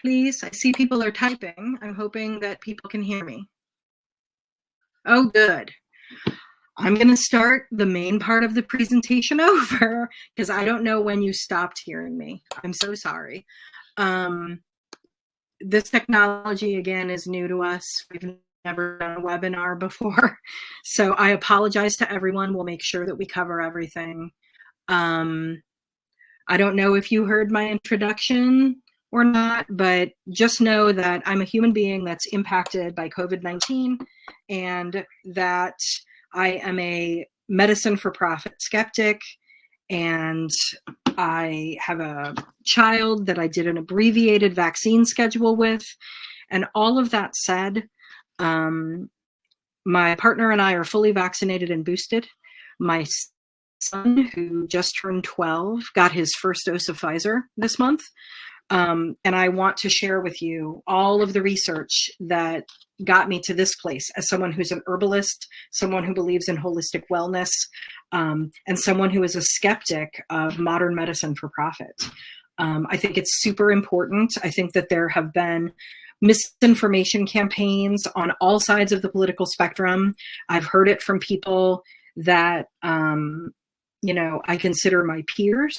please? I see people are typing. I'm hoping that people can hear me. Oh, good. I'm going to start the main part of the presentation over because I don't know when you stopped hearing me. I'm so sorry. This technology, again, is new to us. We've never done a webinar before. So I apologize to everyone. We'll make sure that we cover everything. I don't know if you heard my introduction or not, but just know that I'm a human being that's impacted by COVID-19 and that I am a medicine for profit skeptic, and I have a child that I did an abbreviated vaccine schedule with. And all of that said, my partner and I are fully vaccinated and boosted. My son, who just turned 12, got his first dose of Pfizer this month. And I want to share with you all of the research that got me to this place as someone who's an herbalist, someone who believes in holistic wellness, and someone who is a skeptic of modern medicine for profit. I think it's super important. I think that there have been misinformation campaigns on all sides of the political spectrum. I've heard it from people that, I consider my peers.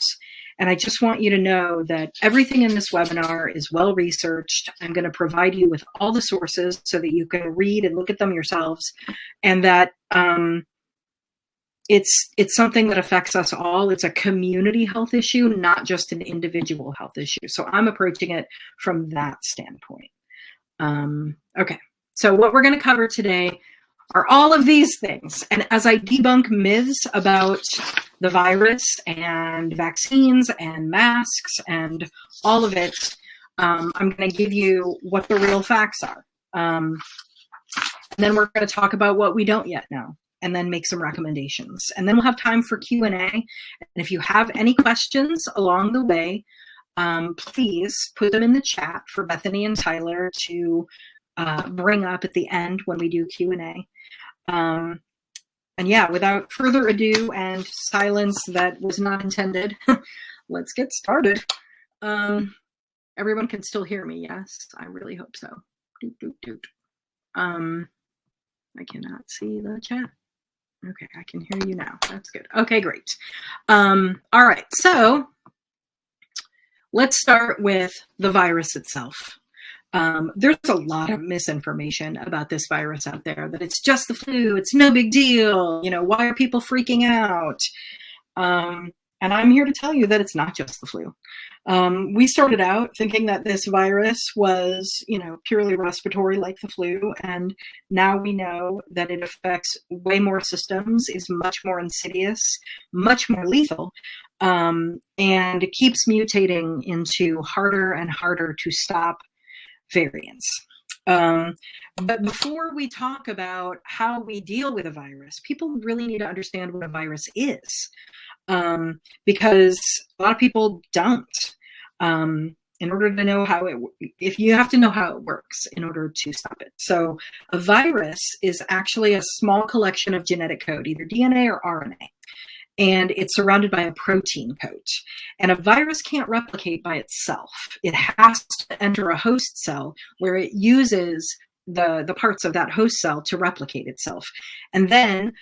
And I just want you to know that everything in this webinar is well researched. I'm going to provide you with all the sources so that you can read and look at them yourselves, and that it's something that affects us all. It's a community health issue, not just an individual health issue. So I'm approaching it from that standpoint. Okay, so what we're going to cover today are all of these things. And as I debunk myths about the virus and vaccines and masks and all of it, I'm going to give you what the real facts are. And then we're going to talk about what we don't yet know, and then make some recommendations. And then we'll have time for Q&A. And if you have any questions along the way, please put them in the chat for Bethany and Tyler to bring up at the end when we do Q&A. And yeah, without further ado and silence that was not intended, let's get started. Everyone can still hear me, yes? I really hope so. Doot, doot, doot. I cannot see the chat. Okay, I can hear you now. That's good. Okay, great. All right, so let's start with the virus itself. There's a lot of misinformation about this virus out there, that it's just the flu, it's no big deal, why are people freaking out? And I'm here to tell you that it's not just the flu. We started out thinking that this virus was, purely respiratory like the flu, and now we know that it affects way more systems, is much more insidious, much more lethal, and it keeps mutating into harder and harder to stop variants. But before we talk about how we deal with a virus, people really need to understand what a virus is, because a lot of people don't. In order to know if you have to know how it works in order to stop it. So a virus is actually a small collection of genetic code, either DNA or RNA. And it's surrounded by a protein coat. And a virus can't replicate by itself. It has to enter a host cell where it uses the parts of that host cell to replicate itself. And then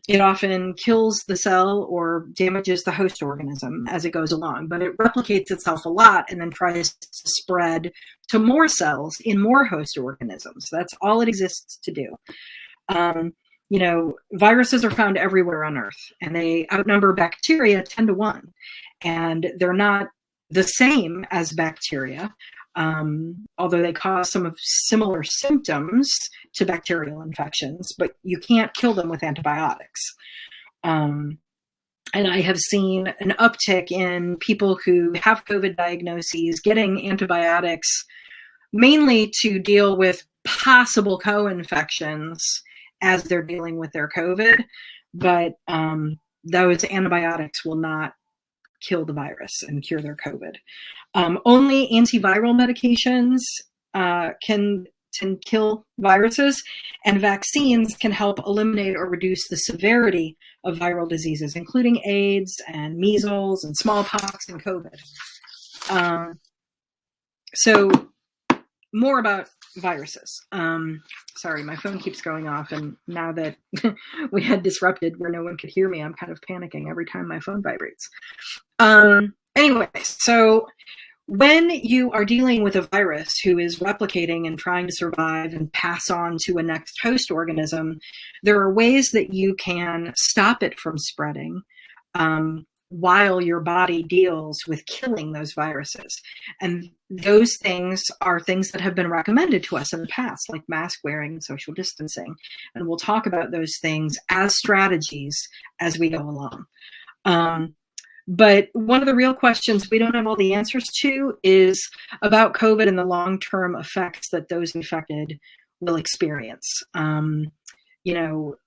it often kills the cell or damages the host organism as it goes along. But it replicates itself a lot and then tries to spread to more cells in more host organisms. That's all it exists to do. Viruses are found everywhere on Earth, and they outnumber bacteria 10 to 1. And they're not the same as bacteria, although they cause some of similar symptoms to bacterial infections, but you can't kill them with antibiotics. And I have seen an uptick in people who have COVID diagnoses getting antibiotics, mainly to deal with possible co-infections as they're dealing with their COVID, but those antibiotics will not kill the virus and cure their COVID. Only antiviral medications can kill viruses, and vaccines can help eliminate or reduce the severity of viral diseases, including AIDS and measles and smallpox and COVID. So more about viruses. Sorry, my phone keeps going off, and now that we had disrupted where no one could hear me, I'm kind of panicking every time my phone vibrates. Anyway, so when you are dealing with a virus who is replicating and trying to survive and pass on to a next host organism, there are ways that you can stop it from spreading while your body deals with killing those viruses. And those things are things that have been recommended to us in the past, like mask wearing and social distancing. And we'll talk about those things as strategies as we go along. But one of the real questions we don't have all the answers to is about COVID and the long-term effects that those infected will experience.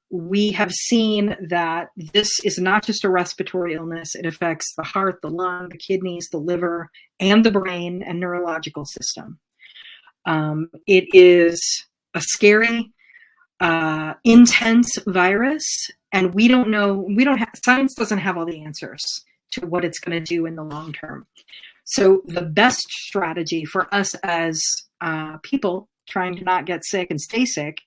We have seen that this is not just a respiratory illness. It affects the heart, the lung, the kidneys, the liver, and the brain and neurological system. It is a scary, intense virus, and we don't know, science doesn't have all the answers to what it's going to do in the long term. So the best strategy for us as people trying to not get sick and stay sick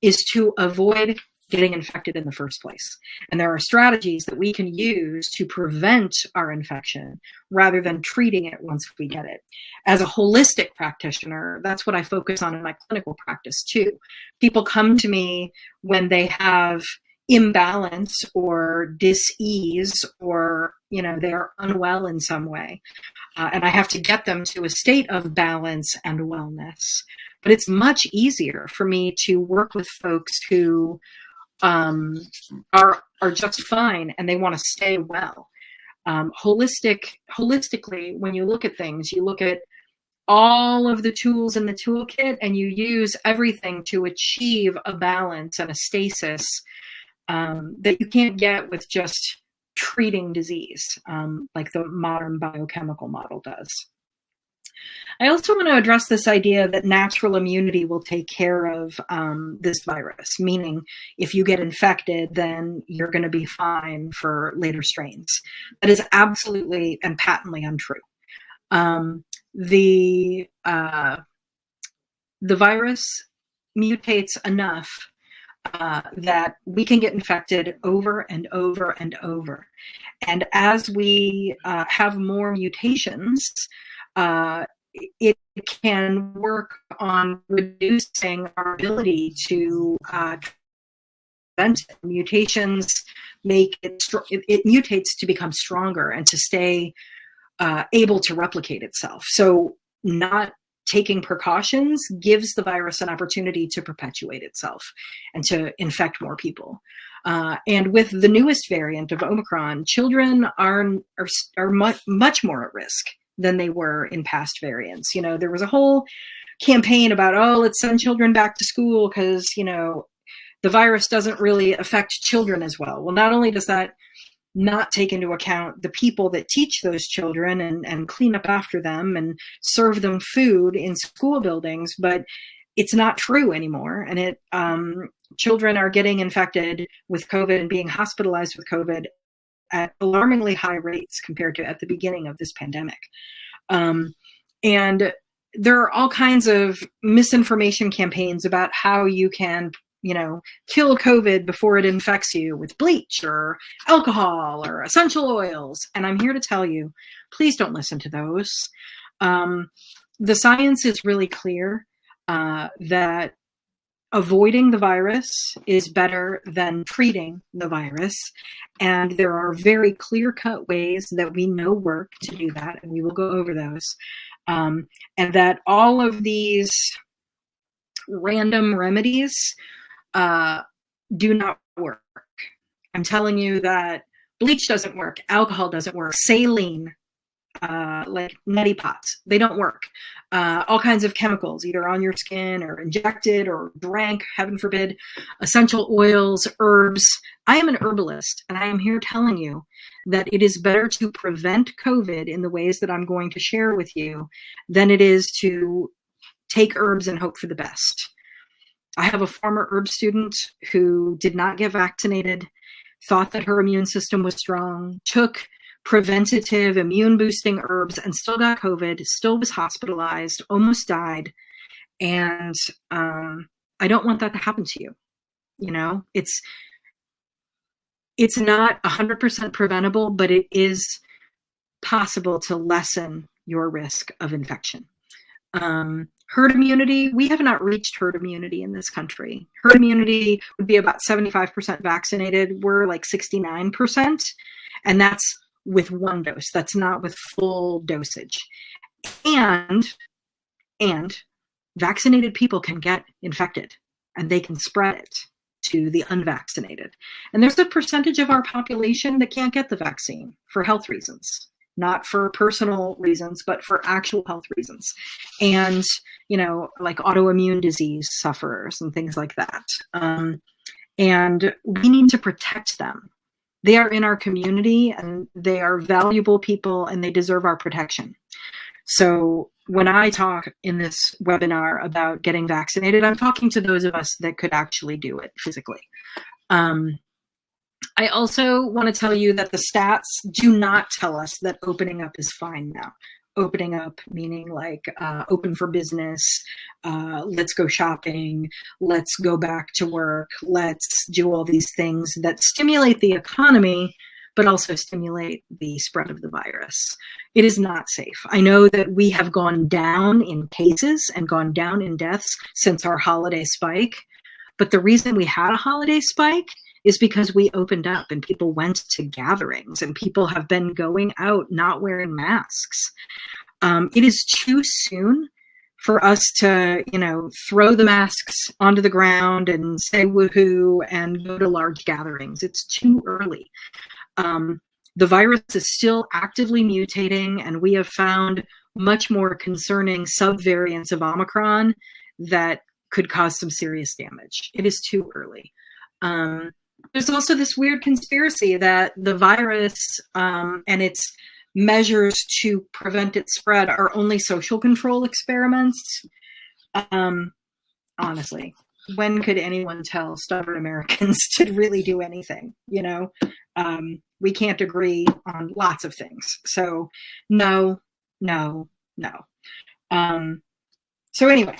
is to avoid getting infected in the first place. And there are strategies that we can use to prevent our infection rather than treating it once we get it. As a holistic practitioner, that's what I focus on in my clinical practice too. People come to me when they have imbalance or dis-ease, or they're unwell in some way, and I have to get them to a state of balance and wellness. But it's much easier for me to work with folks who are just fine and they want to stay well. Holistically, when you look at things, you look at all of the tools in the toolkit and you use everything to achieve a balance and a stasis that you can't get with just treating disease, like the modern biochemical model does. I also want to address this idea that natural immunity will take care of this virus, meaning if you get infected, then you're going to be fine for later strains. That is absolutely and patently untrue. The virus mutates enough that we can get infected over and over and over. And as we have more mutations, it can work on reducing our ability to prevent it. Mutations make it mutates to become stronger and to stay able to replicate itself. So not taking precautions gives the virus an opportunity to perpetuate itself and to infect more people. And with the newest variant of Omicron, children are much more at risk than they were in past variants. There was a whole campaign about, let's send children back to school because, the virus doesn't really affect children as well. Well, not only does that not take into account the people that teach those children and clean up after them and serve them food in school buildings, but it's not true anymore. And children are getting infected with COVID and being hospitalized with COVID at alarmingly high rates compared to at the beginning of this pandemic. And there are all kinds of misinformation campaigns about how you can, kill COVID before it infects you with bleach or alcohol or essential oils. And I'm here to tell you, please don't listen to those. The science is really clear that avoiding the virus is better than treating the virus. And there are very clear-cut ways that we know work to do that, and we will go over those. And that all of these random remedies do not work. I'm telling you that bleach doesn't work, alcohol doesn't work, saline, like neti pots, they don't work. All kinds of chemicals, either on your skin or injected or drank, heaven forbid, essential oils, herbs. I am an herbalist, and I am here telling you that it is better to prevent COVID in the ways that I'm going to share with you than it is to take herbs and hope for the best. I have a former herb student who did not get vaccinated, thought that her immune system was strong, took preventative immune boosting herbs and still got COVID, still was hospitalized, almost died. And I don't want that to happen to you. You know, it's not 100% preventable, but it is possible to lessen your risk of infection. Herd immunity, we have not reached herd immunity in this country. Herd immunity would be about 75% vaccinated. We're like 69%, and that's with one dose. That's not with full dosage. And vaccinated people can get infected, and they can spread it to the unvaccinated. And there's a percentage of our population that can't get the vaccine for health reasons. Not for personal reasons, but for actual health reasons. And, you know, like autoimmune disease sufferers and things like that. And we need to protect them. They are in our community and they are valuable people and they deserve our protection. So when I talk in this webinar about getting vaccinated, I'm talking to those of us that could actually do it physically. I also want to tell you that the stats do not tell us that opening up is fine now. Opening up meaning like open for business, let's go shopping, let's go back to work, let's do all these things that stimulate the economy, but also stimulate the spread of the virus. It is not safe. I know that we have gone down in cases and gone down in deaths since our holiday spike, but the reason we had a holiday spike is because we opened up and people went to gatherings and people have been going out not wearing masks. It is too soon for us to, you know, throw the masks onto the ground and say woohoo and go to large gatherings. It's too early. The virus is still actively mutating, and we have found much more concerning subvariants of Omicron that could cause some serious damage. It is too early. There's also this weird conspiracy that the virus and its measures to prevent its spread are only social control experiments. Honestly, when could anyone tell stubborn Americans to really do anything? You know, we can't agree on lots of things. So no. So anyway,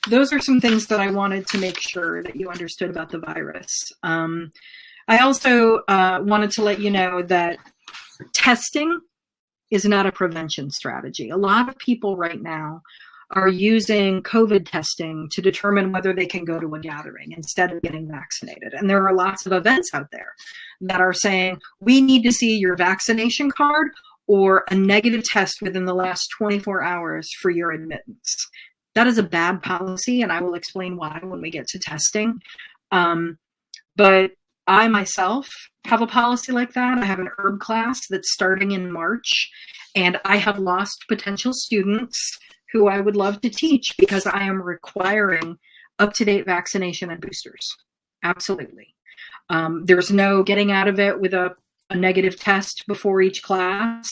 those are some things that I wanted to make sure that you understood about the virus. I also wanted to let you know that testing is not a prevention strategy. A lot of people right now are using COVID testing to determine whether they can go to a gathering instead of getting vaccinated. And there are lots of events out there that are saying, we need to see your vaccination card or a negative test within the last 24 hours for your admittance. That is a bad policy, and I will explain why when we get to testing. But I myself have a policy like that. I have an herb class that's starting in March, and I have lost potential students who I would love to teach because I am requiring up-to-date vaccination and boosters. Absolutely. There's no getting out of it with a negative test before each class.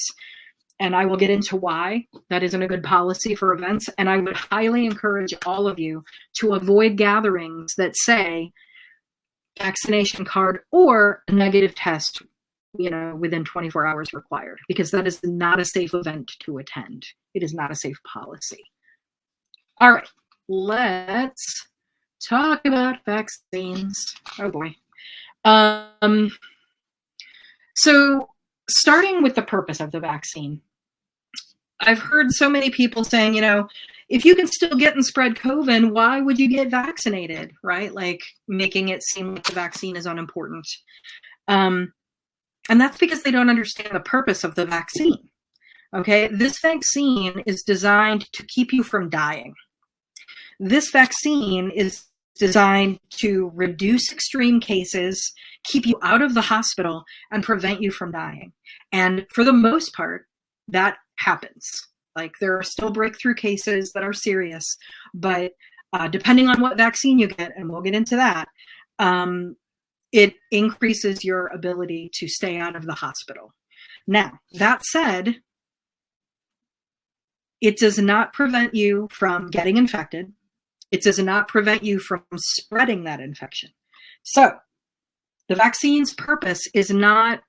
And I will get into why that isn't a good policy for events. And I would highly encourage all of you to avoid gatherings that say vaccination card or a negative test, you know, within 24 hours required, because that is not a safe event to attend. It is not a safe policy. All right, let's talk about vaccines. Oh boy. So starting with the purpose of the vaccine, I've heard so many people saying, you know, if you can still get and spread COVID, why would you get vaccinated, right? Like making it seem like the vaccine is unimportant. And that's because they don't understand the purpose of the vaccine. Okay, this vaccine is designed to keep you from dying. This vaccine is designed to reduce extreme cases, keep you out of the hospital, and prevent you from dying. And for the most part, that happens. Like there are still breakthrough cases that are serious, but depending on what vaccine you get, and we'll get into that, it increases your ability to stay out of the hospital. Now, that said, it does not prevent you from getting infected. It does not prevent you from spreading that infection. So the vaccine's purpose is not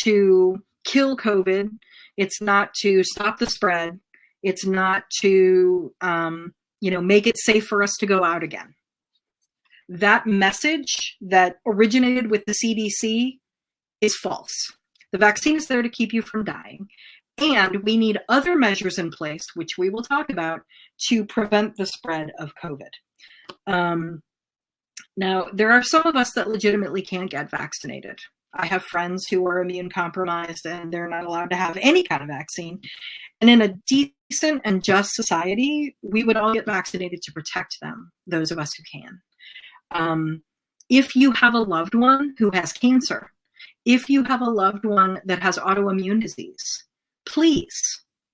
to kill COVID. It's not to stop the spread. It's not to, make it safe for us to go out again. That message that originated with the CDC is false. The vaccine is there to keep you from dying. And we need other measures in place, which we will talk about, to prevent the spread of COVID. Now, there are some of us that legitimately can't get vaccinated. I have friends who are immune compromised and they're not allowed to have any kind of vaccine. And in a decent and just society, we would all get vaccinated to protect them, those of us who can. If you have a loved one who has cancer, if you have a loved one that has autoimmune disease, please,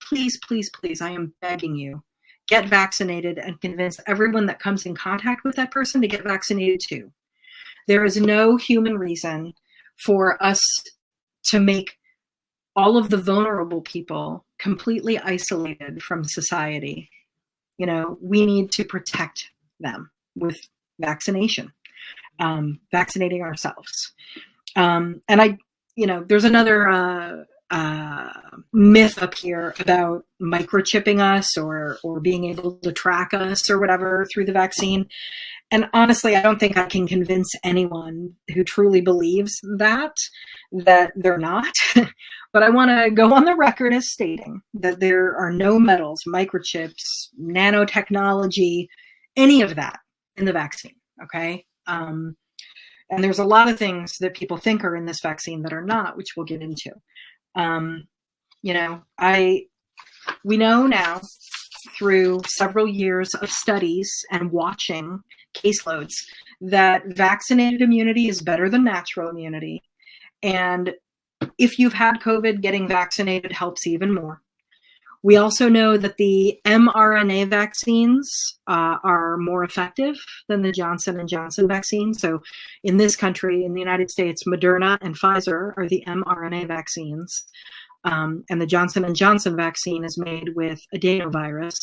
please, please, please, I am begging you, get vaccinated and convince everyone that comes in contact with that person to get vaccinated too. There is no human reason for us to make all of the vulnerable people completely isolated from society. We need to protect them with vaccination, vaccinating ourselves. And there's another myth up here about microchipping us or being able to track us or whatever through the vaccine. And honestly, I don't think I can convince anyone who truly believes that they're not. But I want to go on the record as stating that there are no metals, microchips, nanotechnology, any of that in the vaccine. Okay. And there's a lot of things that people think are in this vaccine that are not, which we'll get into. We know now through several years of studies and watching caseloads that vaccinated immunity is better than natural immunity. And if you've had COVID, getting vaccinated helps even more. We also know that the mRNA vaccines are more effective than the Johnson & Johnson vaccine. So in this country, in the United States, Moderna and Pfizer are the mRNA vaccines. And the Johnson & Johnson vaccine is made with adenovirus.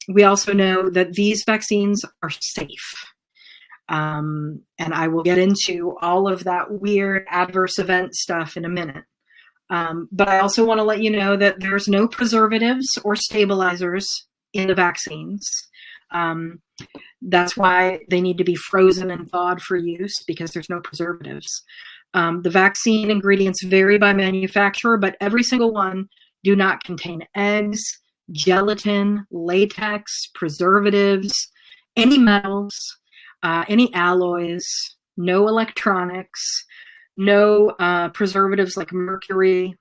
We also know that these vaccines are safe. And I will get into all of that weird adverse event stuff in a minute. But I also want to let you know that there's no preservatives or stabilizers in the vaccines. That's why they need to be frozen and thawed for use, because there's no preservatives. The vaccine ingredients vary by manufacturer, but every single one do not contain eggs, gelatin, latex, preservatives, any metals, any alloys, no electronics, no preservatives like mercury,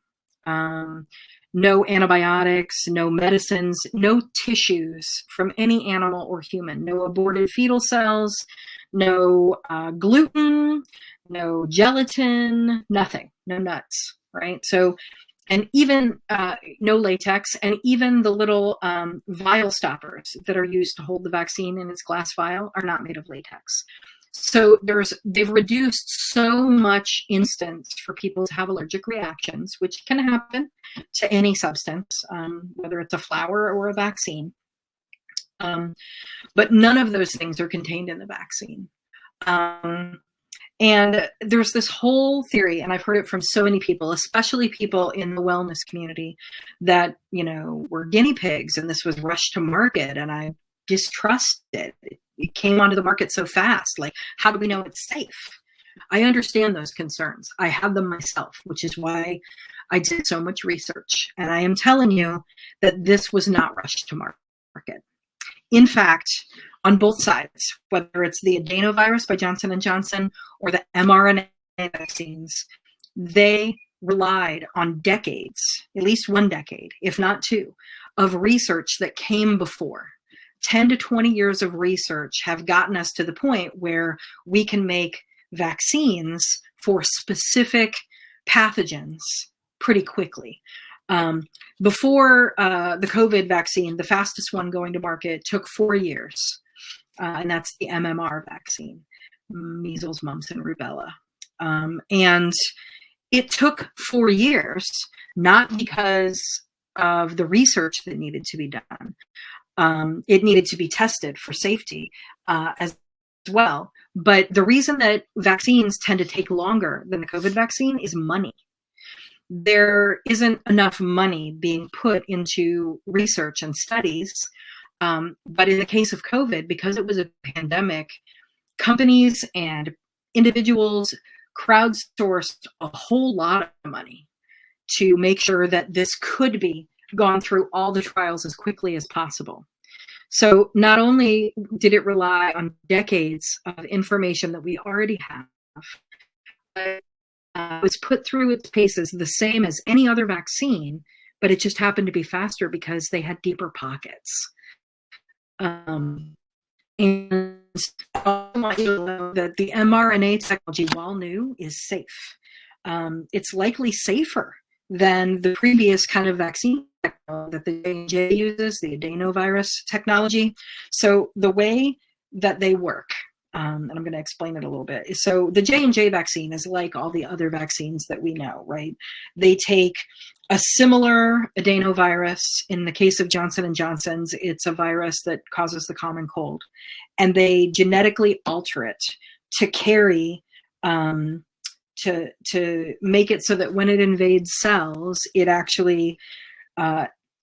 no antibiotics, no medicines, no tissues from any animal or human, no aborted fetal cells, no gluten, no gelatin, nothing, no nuts, right? So, and even no latex, and even the little vial stoppers that are used to hold the vaccine in its glass vial are not made of latex. So they've reduced so much instance for people to have allergic reactions, which can happen to any substance, whether it's a flower or a vaccine. But none of those things are contained in the vaccine. And there's this whole theory, and I've heard it from so many people, especially people in the wellness community, that, we're guinea pigs and this was rushed to market, and I distrust it. It came onto the market so fast. Like, how do we know it's safe? I understand those concerns. I have them myself, which is why I did so much research. And I am telling you that this was not rushed to market. In fact, on both sides, whether it's the adenovirus by Johnson & Johnson or the mRNA vaccines, they relied on decades, at least one decade, if not two, of research that came before. 10 to 20 years of research have gotten us to the point where we can make vaccines for specific pathogens pretty quickly. Before the COVID vaccine, the fastest one going to market took 4 years, and that's the MMR vaccine, measles, mumps, and rubella. And it took 4 years, not because of the research that needed to be done. It needed to be tested for safety as well. But the reason that vaccines tend to take longer than the COVID vaccine is money. there isn't enough money being put into research and studies. But in the case of COVID, because it was a pandemic, companies and individuals crowdsourced a whole lot of money to make sure that this could be gone through all the trials as quickly as possible. So not only did it rely on decades of information that we already have, but it was put through its paces the same as any other vaccine, but it just happened to be faster because they had deeper pockets. And I want you to know that the mRNA technology, while new, is safe. It's likely safer than the previous kind of vaccine that the J&J uses, the adenovirus technology. So the way that they work, and I'm going to explain it a little bit. So the J&J vaccine is like all the other vaccines that we know, right? They take a similar adenovirus. In the case of Johnson & Johnson's, it's a virus that causes the common cold. And they genetically alter it to carry, to make it so that when it invades cells, it actually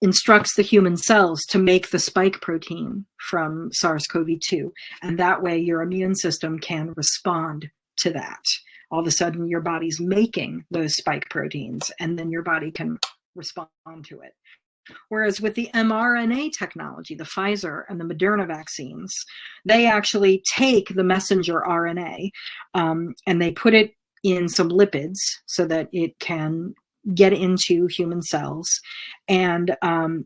instructs the human cells to make the spike protein from SARS-CoV-2. And that way your immune system can respond to that. All of a sudden your body's making those spike proteins and then your body can respond to it. Whereas with the mRNA technology, the Pfizer and the Moderna vaccines, they actually take the messenger RNA and they put it in some lipids so that it can get into human cells, and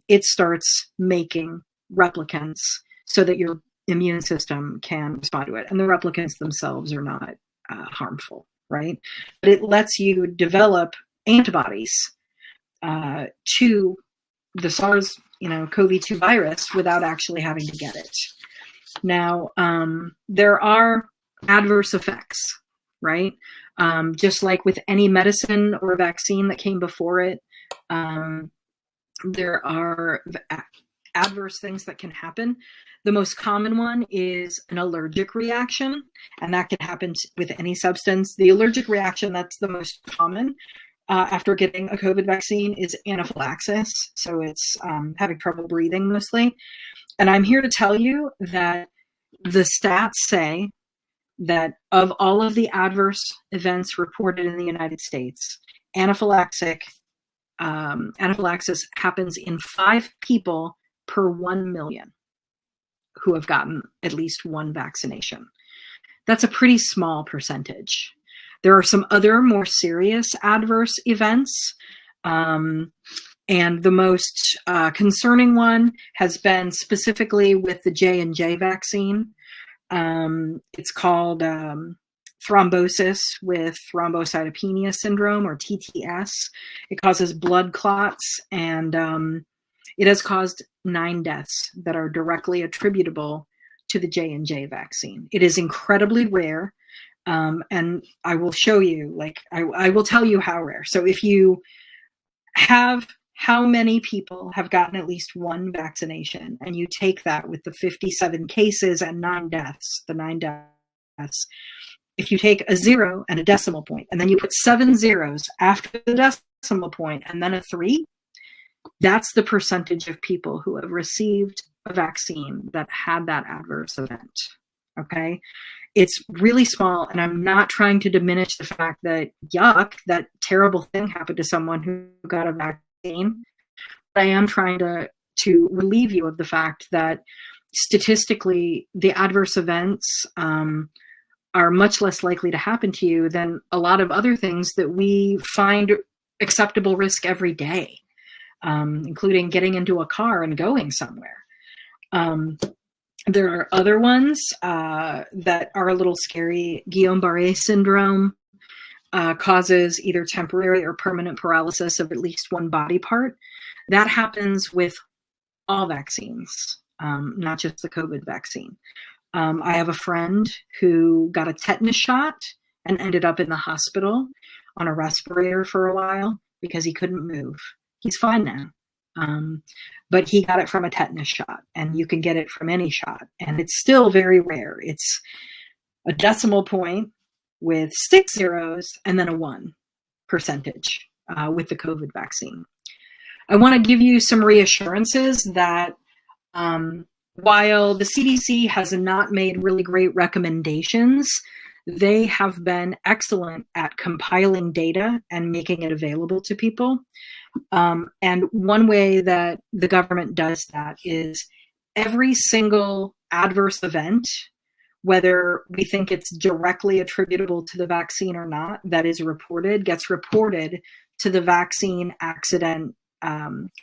it starts making replicants so that your immune system can respond to it. And the replicants themselves are not harmful, right? But it lets you develop antibodies to the SARS-CoV-2 virus without actually having to get it. Now, there are adverse effects, right? Just like with any medicine or vaccine that came before it, there are adverse things that can happen. The most common one is an allergic reaction, and that can happen with any substance. The allergic reaction that's the most common after getting a COVID vaccine is anaphylaxis. So it's having trouble breathing mostly. And I'm here to tell you that the stats say that of all of the adverse events reported in the United States, anaphylaxis happens in 5 people per 1 million who have gotten at least one vaccination. That's a pretty small percentage. There are some other more serious adverse events, and the most concerning one has been specifically with the J&J vaccine. It's called thrombosis with thrombocytopenia syndrome, or TTS. It causes blood clots, and it has caused 9 deaths that are directly attributable to the J&J vaccine. It is incredibly rare, and I will show you, I will tell you how rare. So if you have how many people have gotten at least one vaccination, and you take that with the 57 cases and 9 deaths, the 9 deaths, if you take a 0 and a decimal point, and then you put 7 zeros after the decimal point and then a 3, that's the percentage of people who have received a vaccine that had that adverse event, okay? It's really small, and I'm not trying to diminish the fact that, yuck, that terrible thing happened to someone who got a vaccine. But I am trying to relieve you of the fact that statistically, the adverse events are much less likely to happen to you than a lot of other things that we find acceptable risk every day, including getting into a car and going somewhere. There are other ones that are a little scary. Guillain-Barré syndrome causes either temporary or permanent paralysis of at least one body part. That happens with all vaccines, not just the COVID vaccine. I have a friend who got a tetanus shot and ended up in the hospital on a respirator for a while because he couldn't move. He's fine now. But he got it from a tetanus shot, and you can get it from any shot. And it's still very rare. It's a decimal point with 6 zeros and then a 1 percentage. with the COVID vaccine. I want to give you some reassurances that while the CDC has not made really great recommendations, they have been excellent at compiling data and making it available to people. And one way that the government does that is every single adverse event, whether we think it's directly attributable to the vaccine or not, that is reported, gets reported to the vaccine accident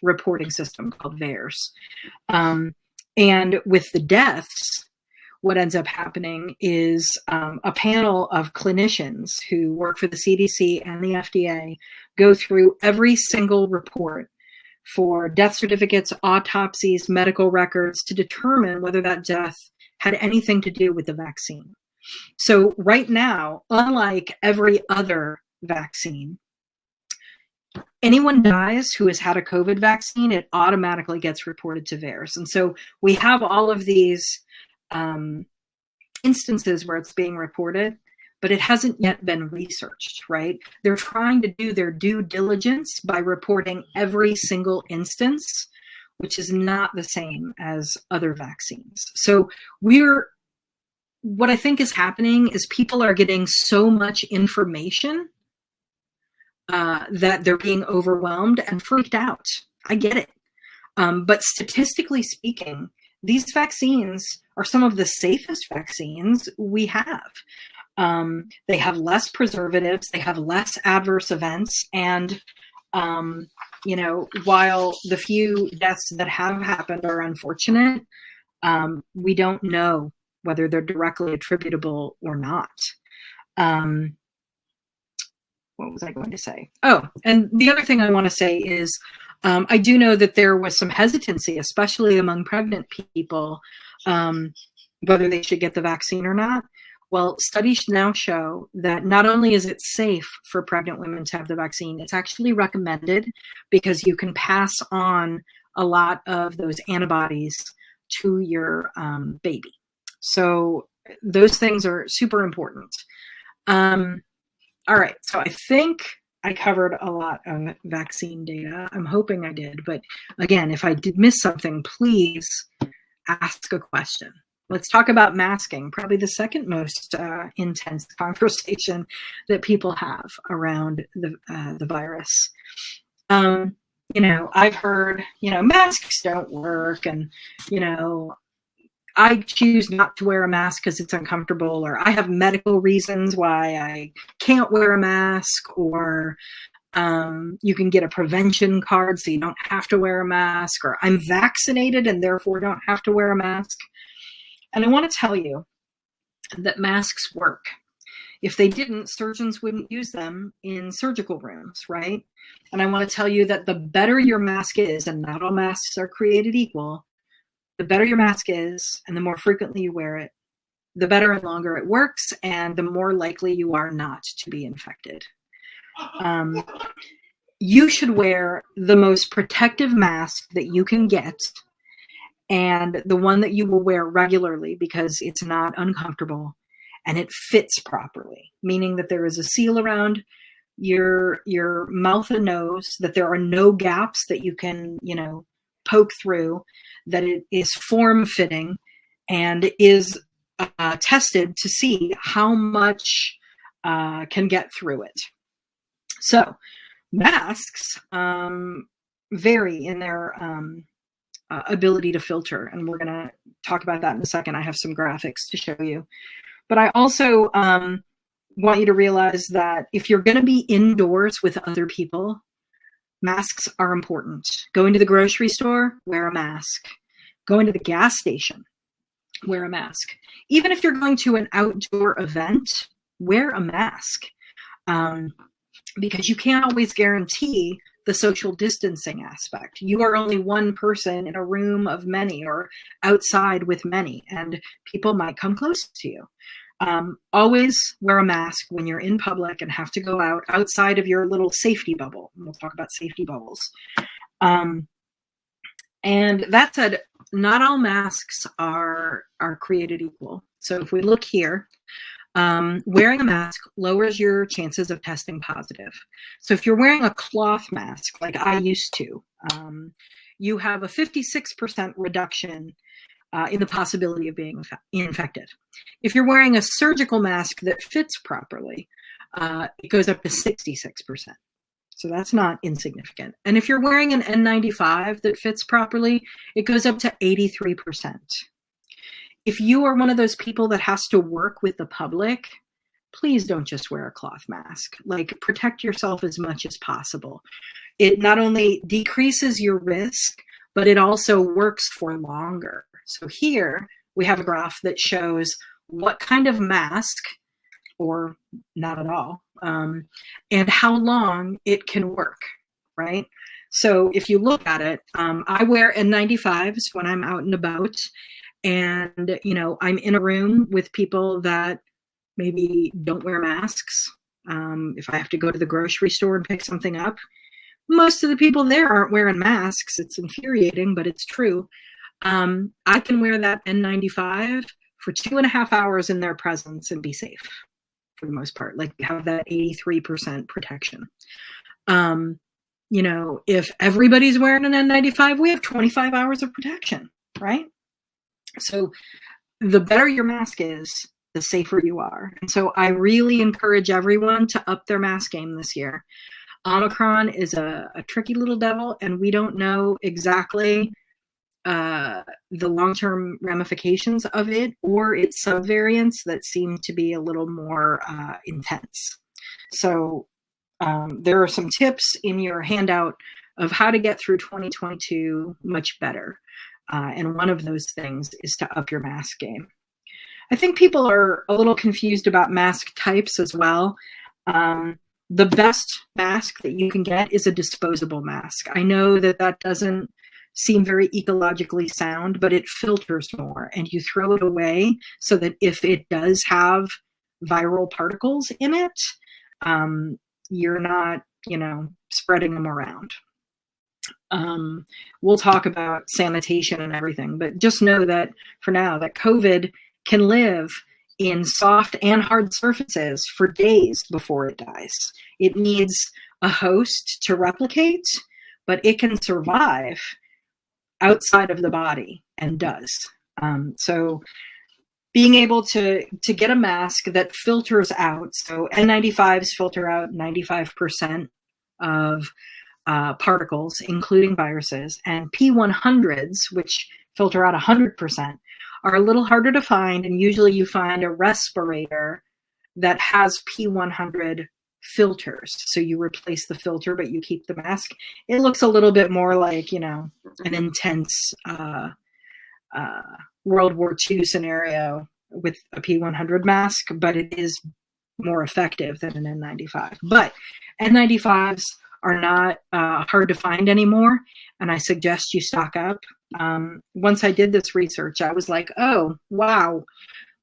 reporting system called VAERS. And with the deaths, what ends up happening is a panel of clinicians who work for the CDC and the FDA go through every single report for death certificates, autopsies, medical records to determine whether that death had anything to do with the vaccine. So right now, unlike every other vaccine, anyone dies who has had a COVID vaccine, it automatically gets reported to VAERS. And so we have all of these instances where it's being reported, but it hasn't yet been researched, right? They're trying to do their due diligence by reporting every single instance, which is not the same as other vaccines. So what I think is happening is people are getting so much information that they're being overwhelmed and freaked out. I get it. But statistically speaking, these vaccines are some of the safest vaccines we have. They have less preservatives, they have less adverse events, and while the few deaths that have happened are unfortunate, we don't know whether they're directly attributable or not. What was I going to say? Oh, and the other thing I want to say is I do know that there was some hesitancy, especially among pregnant people, whether they should get the vaccine or not. Well, studies now show that not only is it safe for pregnant women to have the vaccine, it's actually recommended because you can pass on a lot of those antibodies to your baby. So those things are super important. All right, so I think I covered a lot of vaccine data. I'm hoping I did, but again, if I did miss something, please ask a question. Let's talk about masking, probably the second most intense conversation that people have around the virus. I've heard, masks don't work, and, I choose not to wear a mask because it's uncomfortable, or I have medical reasons why I can't wear a mask, or you can get a prevention card so you don't have to wear a mask, or I'm vaccinated and therefore don't have to wear a mask. And I want to tell you that masks work. If they didn't, surgeons wouldn't use them in surgical rooms, right? And I want to tell you that the better your mask is, and not all masks are created equal, the better your mask is and the more frequently you wear it, the better and longer it works, and the more likely you are not to be infected. You should wear the most protective mask that you can get, and the one that you will wear regularly because it's not uncomfortable and it fits properly, meaning that there is a seal around your mouth and nose, that there are no gaps that you can, poke through, that it is form-fitting and is tested to see how much can get through it. So masks vary in their ability to filter, and we're going to talk about that in a second. I have some graphics to show you. But I also want you to realize that if you're going to be indoors with other people, masks are important. Going to the grocery store, wear a mask. Going to the gas station, wear a mask. Even if you're going to an outdoor event, wear a mask. Because you can't always guarantee the social distancing aspect. You are only one person in a room of many or outside with many, and people might come close to you. Always wear a mask when you're in public and have to go outside of your little safety bubble. And we'll talk about safety bubbles. And that said, not all masks are created equal. So if we look here, wearing a mask lowers your chances of testing positive. So if you're wearing a cloth mask, like I used to, you have a 56% reduction in the possibility of being infected. If you're wearing a surgical mask that fits properly, it goes up to 66%. So that's not insignificant. And if you're wearing an N95 that fits properly, it goes up to 83%. If you are one of those people that has to work with the public, please don't just wear a cloth mask. Like, protect yourself as much as possible. It not only decreases your risk, but it also works for longer. So here we have a graph that shows what kind of mask, or not at all, and how long it can work, right? So if you look at it, I wear N95s when I'm out and about, and I'm in a room with people that maybe don't wear masks. If I have to go to the grocery store and pick something up, most of the people there aren't wearing masks. It's infuriating, but it's true. I can wear that N95 for 2.5 hours in their presence and be safe for the most part. Like, have that 83% protection. If everybody's wearing an N95, we have 25 hours of protection, right? So the better your mask is, the safer you are. And so I really encourage everyone to up their mask game this year. Omicron is a tricky little devil, and we don't know exactly the long-term ramifications of it or its subvariants that seem to be a little more intense. So there are some tips in your handout of how to get through 2022 much better. And one of those things is to up your mask game. I think people are a little confused about mask types as well. The best mask that you can get is a disposable mask. I know that doesn't seem very ecologically sound, but it filters more, and you throw it away so that if it does have viral particles in it, you're not, spreading them around. We'll talk about sanitation and everything, but just know that for now, that COVID can live in soft and hard surfaces for days before it dies. It needs a host to replicate, but it can survive outside of the body, and does. So being able to get a mask that filters out, so N95s filter out 95% of particles, including viruses, and P100s, which filter out 100%, are a little harder to find, and usually you find a respirator that has P100 filters. So you replace the filter, but you keep the mask. It looks a little bit more like, an intense World War II scenario with a P100 mask, but it is more effective than an N95. But N95s are not hard to find anymore, and I suggest you stock up. Once I did this research, I was like, oh, wow,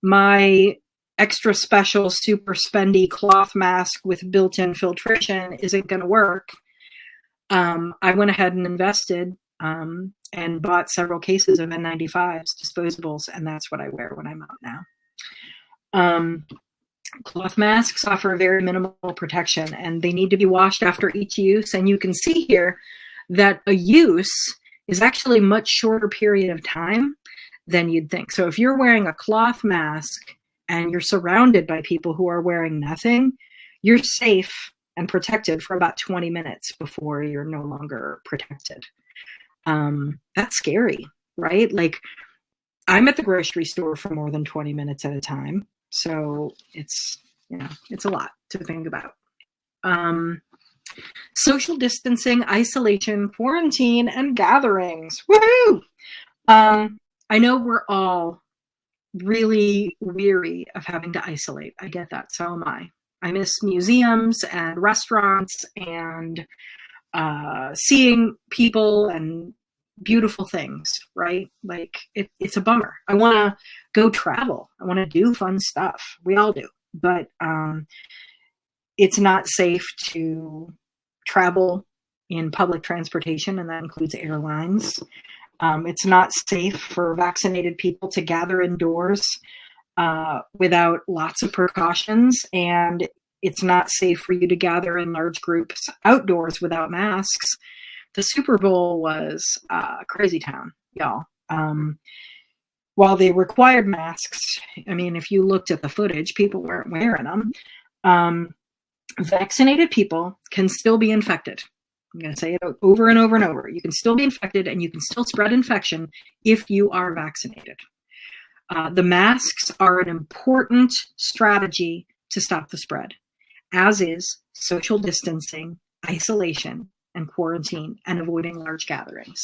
my extra special super spendy cloth mask with built-in filtration isn't going to work. I went ahead and invested and bought several cases of N95s, disposables, and that's what I wear when I'm out now. Cloth masks offer very minimal protection, and they need to be washed after each use. And you can see here that a use is actually a much shorter period of time than you'd think. So if you're wearing a cloth mask and you're surrounded by people who are wearing nothing, you're safe and protected for about 20 minutes before you're no longer protected. That's scary, right? Like, I'm at the grocery store for more than 20 minutes at a time. So it's a lot to think about. Social distancing, isolation, quarantine, and gatherings. Woohoo! I know we're all really weary of having to isolate. I get that. So am I. I miss museums and restaurants and seeing people and beautiful things, right? Like, it's a bummer. I want to go travel. I want to do fun stuff. We all do. But it's not safe to travel in public transportation, and that includes airlines. It's not safe for vaccinated people to gather indoors. without lots of precautions, and it's not safe for you to gather in large groups outdoors without masks. The Super Bowl was crazy town, y'all. While they required masks, I mean, if you looked at the footage, people weren't wearing them. Vaccinated people can still be infected. I'm going to say it over and over and over. You can still be infected, and you can still spread infection if you are vaccinated. The masks are an important strategy to stop the spread, as is social distancing, isolation, and quarantine, and avoiding large gatherings.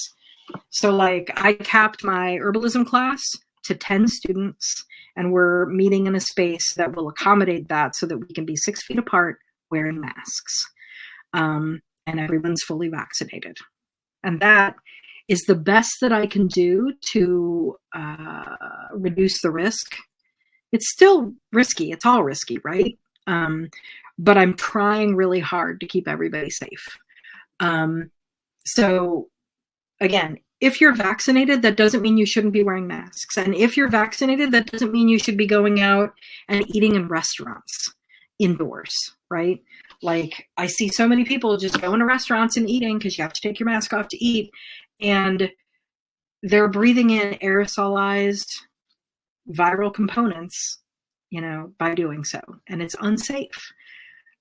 So like I capped my herbalism class to 10 students, and we're meeting in a space that will accommodate that so that we can be 6 feet apart wearing masks. And everyone's fully vaccinated. And that is the best that I can do to reduce the risk. It's still risky. It's all risky, right? But I'm trying really hard to keep everybody safe. So again, if you're vaccinated, that doesn't mean you shouldn't be wearing masks. And if you're vaccinated, that doesn't mean you should be going out and eating in restaurants indoors, right? Like I see so many people just going to restaurants and eating because you have to take your mask off to eat, and they're breathing in aerosolized viral components, by doing so. And it's unsafe.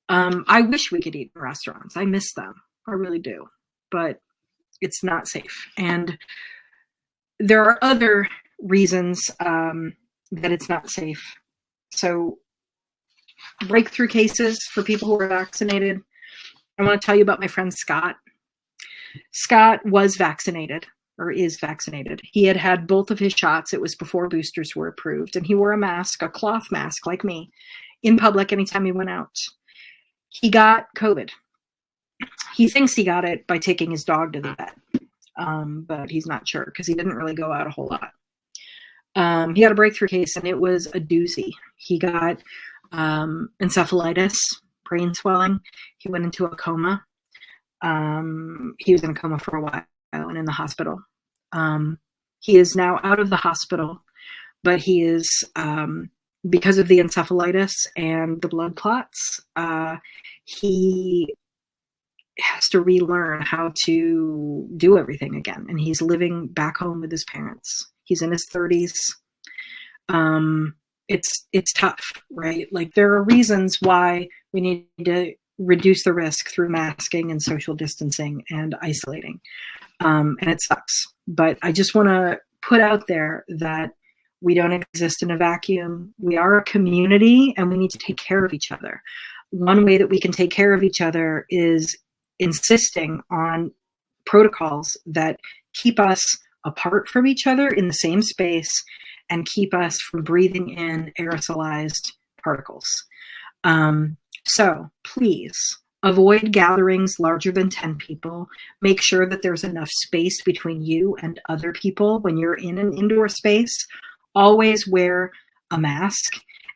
I wish we could eat in restaurants. I miss them. I really do. But it's not safe. And there are other reasons that it's not safe. So breakthrough cases for people who are vaccinated. I want to tell you about my friend Scott. Scott was vaccinated, or is vaccinated. He had had both of his shots. It was before boosters were approved. And he wore a mask, a cloth mask like me, in public anytime he went out. He got COVID. He thinks he got it by taking his dog to the vet, but he's not sure because he didn't really go out a whole lot. He got a breakthrough case, and it was a doozy. He got encephalitis, brain swelling. He went into a coma. He was in a coma for a while and in the hospital. He is now out of the hospital, but he is, because of the encephalitis and the blood clots, he has to relearn how to do everything again. And he's living back home with his parents. He's in his 30s. It's tough, right? Like there are reasons why we need to reduce the risk through masking and social distancing and isolating. And it sucks. But I just want to put out there that we don't exist in a vacuum. We are a community, and we need to take care of each other. One way that we can take care of each other is insisting on protocols that keep us apart from each other in the same space and keep us from breathing in aerosolized particles. So please avoid gatherings larger than 10 people. Make sure that there's enough space between you and other people when you're in an indoor space. Always wear a mask,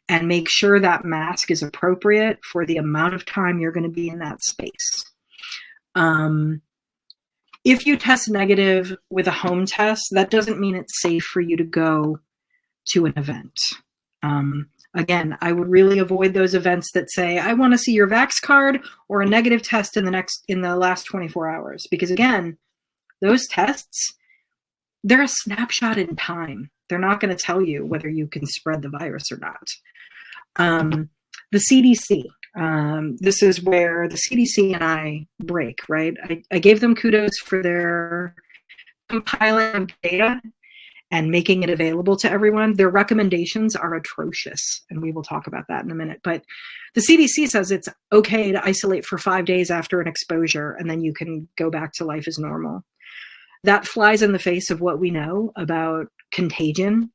and make sure that mask is appropriate for the amount of time you're going to be in that space. If you test negative with a home test, that doesn't mean it's safe for you to go to an event. Again, I would really avoid those events that say, I want to see your Vax card or a negative test in the last 24 hours. Because again, those tests, they're a snapshot in time. They're not going to tell you whether you can spread the virus or not. The CDC, this is where the CDC and I break, right? I gave them kudos for their compiling of data and making it available to everyone. Their recommendations are atrocious, and we will talk about that in a minute. But the CDC says it's okay to isolate for 5 days after an exposure, and then you can go back to life as normal. That flies in the face of what we know about contagion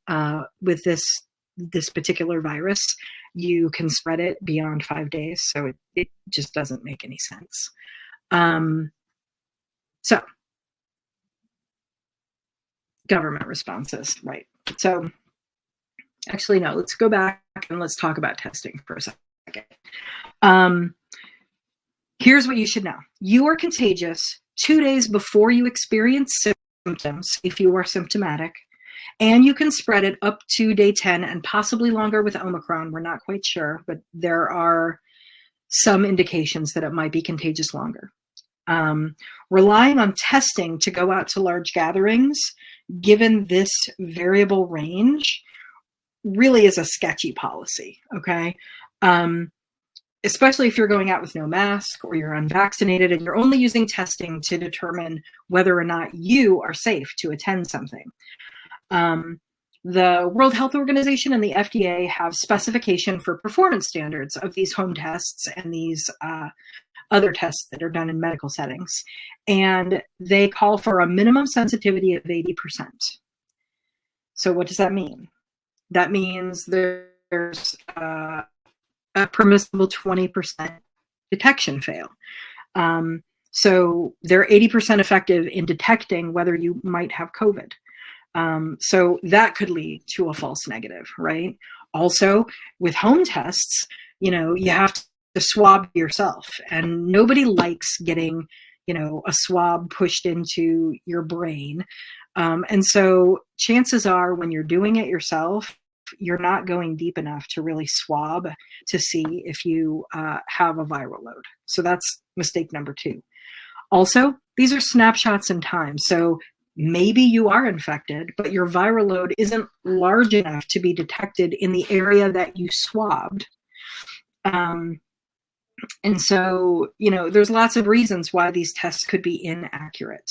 with this particular virus. You can spread it beyond 5 days, so it just doesn't make any sense. So government responses, right? So actually, no, let's go back and let's talk about testing for a second. Here's what you should know. You are contagious 2 days before you experience symptoms, if you are symptomatic, And you can spread it up to day 10 and possibly longer with Omicron. We're not quite sure, but there are some indications that it might be contagious longer. Relying on testing to go out to large gatherings, given this variable range, really is a sketchy policy, okay? Especially if you're going out with no mask or you're unvaccinated and you're only using testing to determine whether or not you are safe to attend something. The World Health Organization and the FDA have specification for performance standards of these home tests and these other tests that are done in medical settings. And they call for a minimum sensitivity of 80%. So what does that mean? That means there's a permissible 20% detection fail. So they're 80% effective in detecting whether you might have COVID. So that could lead to a false negative, right? Also, with home tests, you have to swab yourself, and nobody likes getting, a swab pushed into your brain. And so chances are when you're doing it yourself, you're not going deep enough to really swab to see if you have a viral load. So that's mistake number 2. Also, these are snapshots in time. So maybe you are infected, but your viral load isn't large enough to be detected in the area that you swabbed. And so, there's lots of reasons why these tests could be inaccurate.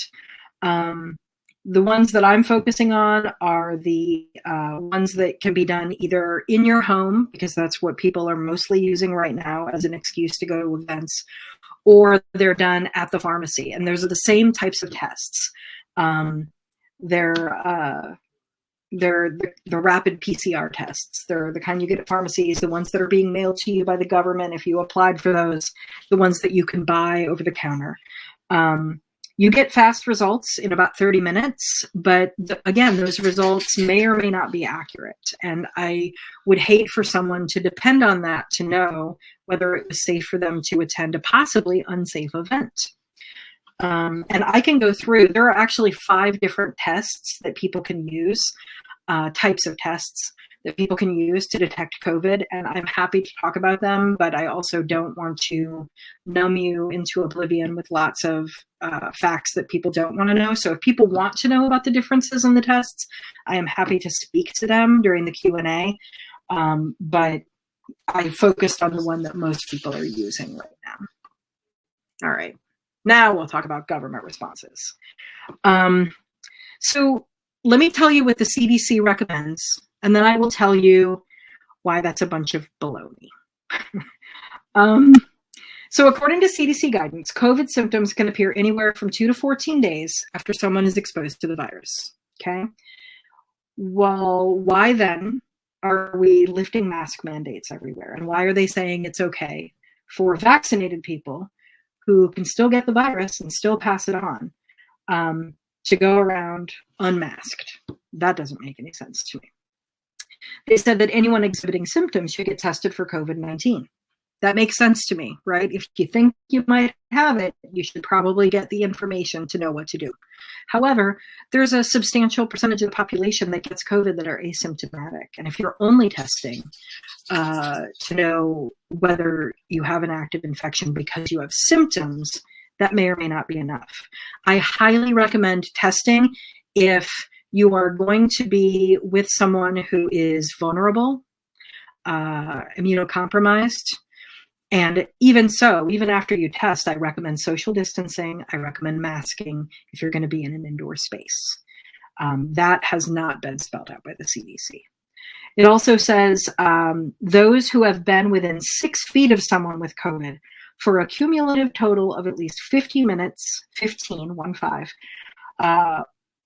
The ones that I'm focusing on are the ones that can be done either in your home, because that's what people are mostly using right now as an excuse to go to events, or they're done at the pharmacy. And those are the same types of tests. They're the rapid PCR tests. They're the kind you get at pharmacies, the ones that are being mailed to you by the government if you applied for those, the ones that you can buy over the counter. You get fast results in about 30 minutes, but again, those results may or may not be accurate. And I would hate for someone to depend on that to know whether it was safe for them to attend a possibly unsafe event. And I can go through, there are actually 5 different tests that people can use, types of tests that people can use to detect COVID. And I'm happy to talk about them, but I also don't want to numb you into oblivion with lots of facts that people don't want to know. So if people want to know about the differences in the tests, I am happy to speak to them during the Q&A. But I focused on the one that most people are using right now. All right. Now we'll talk about government responses. So let me tell you what the CDC recommends, and then I will tell you why that's a bunch of baloney. So according to CDC guidance, COVID symptoms can appear anywhere from 2 to 14 days after someone is exposed to the virus, okay? Well, why then are we lifting mask mandates everywhere? And why are they saying it's okay for vaccinated people who can still get the virus and still pass it on to go around unmasked? That doesn't make any sense to me. They said that anyone exhibiting symptoms should get tested for COVID-19. That makes sense to me, right? If you think you might have it, you should probably get the information to know what to do. However, there's a substantial percentage of the population that gets COVID that are asymptomatic. And if you're only testing to know whether you have an active infection because you have symptoms, that may or may not be enough. I highly recommend testing if you are going to be with someone who is vulnerable, immunocompromised. And even so, even after you test, I recommend social distancing. I recommend masking if you're going to be in an indoor space. That has not been spelled out by the CDC. It also says those who have been within 6 feet of someone with COVID for a cumulative total of at least 50 minutes, 15,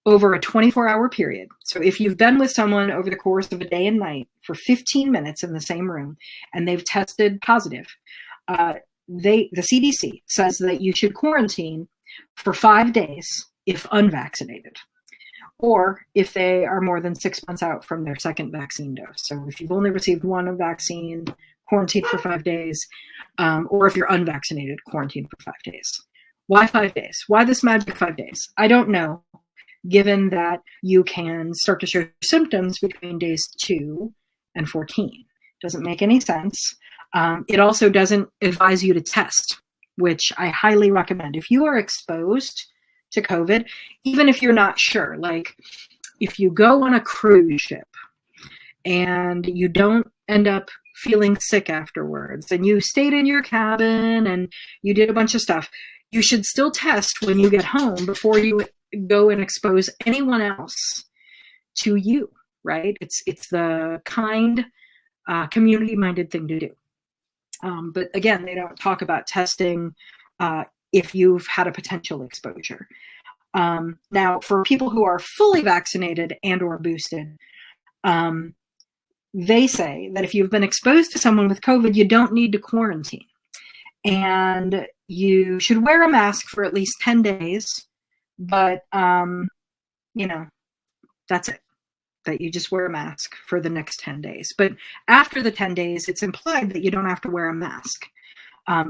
over a 24-hour period. So if you've been with someone over the course of a day and night for 15 minutes in the same room and they've tested positive, the CDC says that you should quarantine for 5 days if unvaccinated, or if they are more than 6 months out from their second vaccine dose. So if you've only received one vaccine, quarantine for 5 days, or if you're unvaccinated, quarantine for 5 days. Why 5 days? Why this magic 5 days? I don't know. given that you can start to show symptoms between days 2 and 14. Doesn't make any sense. It also doesn't advise you to test, which I highly recommend. If you are exposed to COVID, even if you're not sure, like if you go on a cruise ship and you don't end up feeling sick afterwards and you stayed in your cabin and you did a bunch of stuff, you should still test when you get home before you go and expose anyone else to you, right? It's the kind, community-minded thing to do. But again, they don't talk about testing if you've had a potential exposure. Now, for people who are fully vaccinated and or boosted, they say that if you've been exposed to someone with COVID, you don't need to quarantine. And you should wear a mask for at least 10 days. But, that's it. That you just wear a mask for the next 10 days. But after the 10 days, it's implied that you don't have to wear a mask.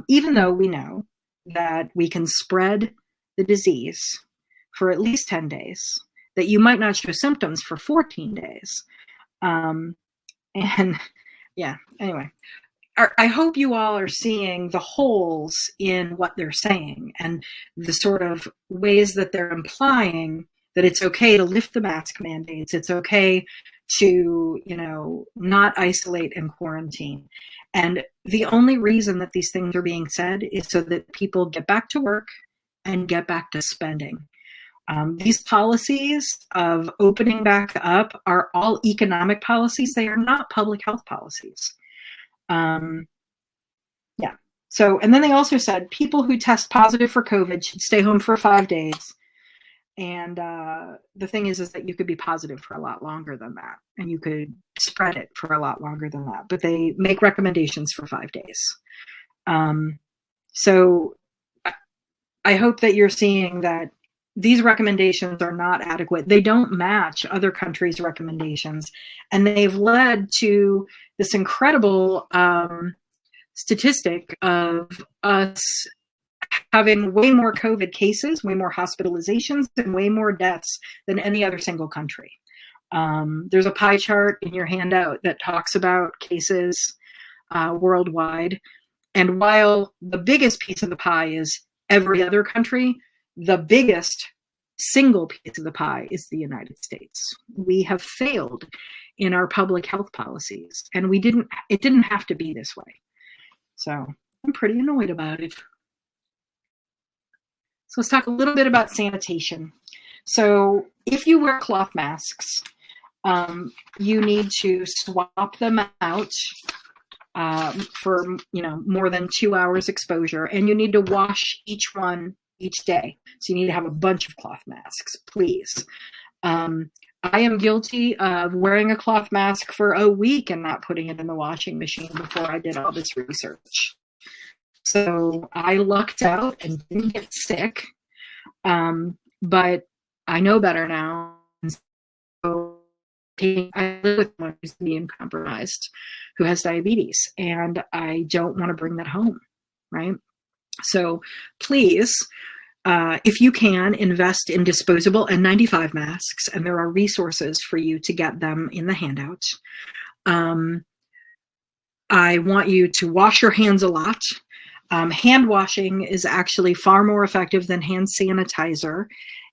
Even though we know that we can spread the disease for at least 10 days, that you might not show symptoms for 14 days. Anyway, I hope you all are seeing the holes in what they're saying and the sort of ways that they're implying that it's okay to lift the mask mandates. It's okay to, not isolate and quarantine. And the only reason that these things are being said is so that people get back to work and get back to spending. These policies of opening back up are all economic policies. They are not public health policies. So, and then they also said people who test positive for COVID should stay home for 5 days. And the thing is that you could be positive for a lot longer than that, and you could spread it for a lot longer than that. But they make recommendations for 5 days. So I hope that you're seeing that these recommendations are not adequate. They don't match other countries' recommendations, and they've led to this incredible statistic of us having way more COVID cases, way more hospitalizations, and way more deaths than any other single country. There's a pie chart in your handout that talks about cases worldwide. And while the biggest piece of the pie is every other country, the biggest single piece of the pie is the United States. We have failed in our public health policies, and it didn't have to be this way. So I'm pretty annoyed about it. So let's talk a little bit about sanitation. So if you wear cloth masks, you need to swap them out for more than 2 hours exposure, and you need to wash each one each day. So you need to have a bunch of cloth masks, please. I am guilty of wearing a cloth mask for a week and not putting it in the washing machine before I did all this research. So I lucked out and didn't get sick, but I know better now. So I live with someone who's immune compromised, who has diabetes, and I don't want to bring that home, right? So please, if you can, invest in disposable N95 masks, and there are resources for you to get them in the handout. I want you to wash your hands a lot. Hand washing is actually far more effective than hand sanitizer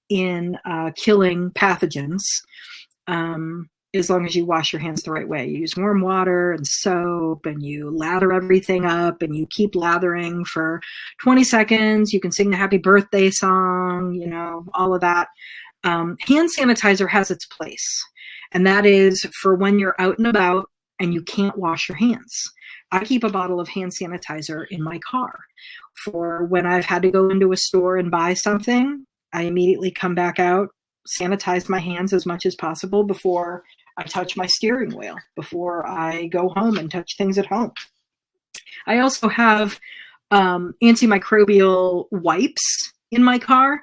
in killing pathogens, as long as you wash your hands the right way. You use warm water and soap, and you lather everything up, and you keep lathering for 20 seconds. You can sing the happy birthday song, all of that. Hand sanitizer has its place, and that is for when you're out and about and you can't wash your hands. I keep a bottle of hand sanitizer in my car for when I've had to go into a store and buy something. I immediately come back out, sanitize my hands as much as possible before I touch my steering wheel, before I go home and touch things at home. I also have antimicrobial wipes in my car,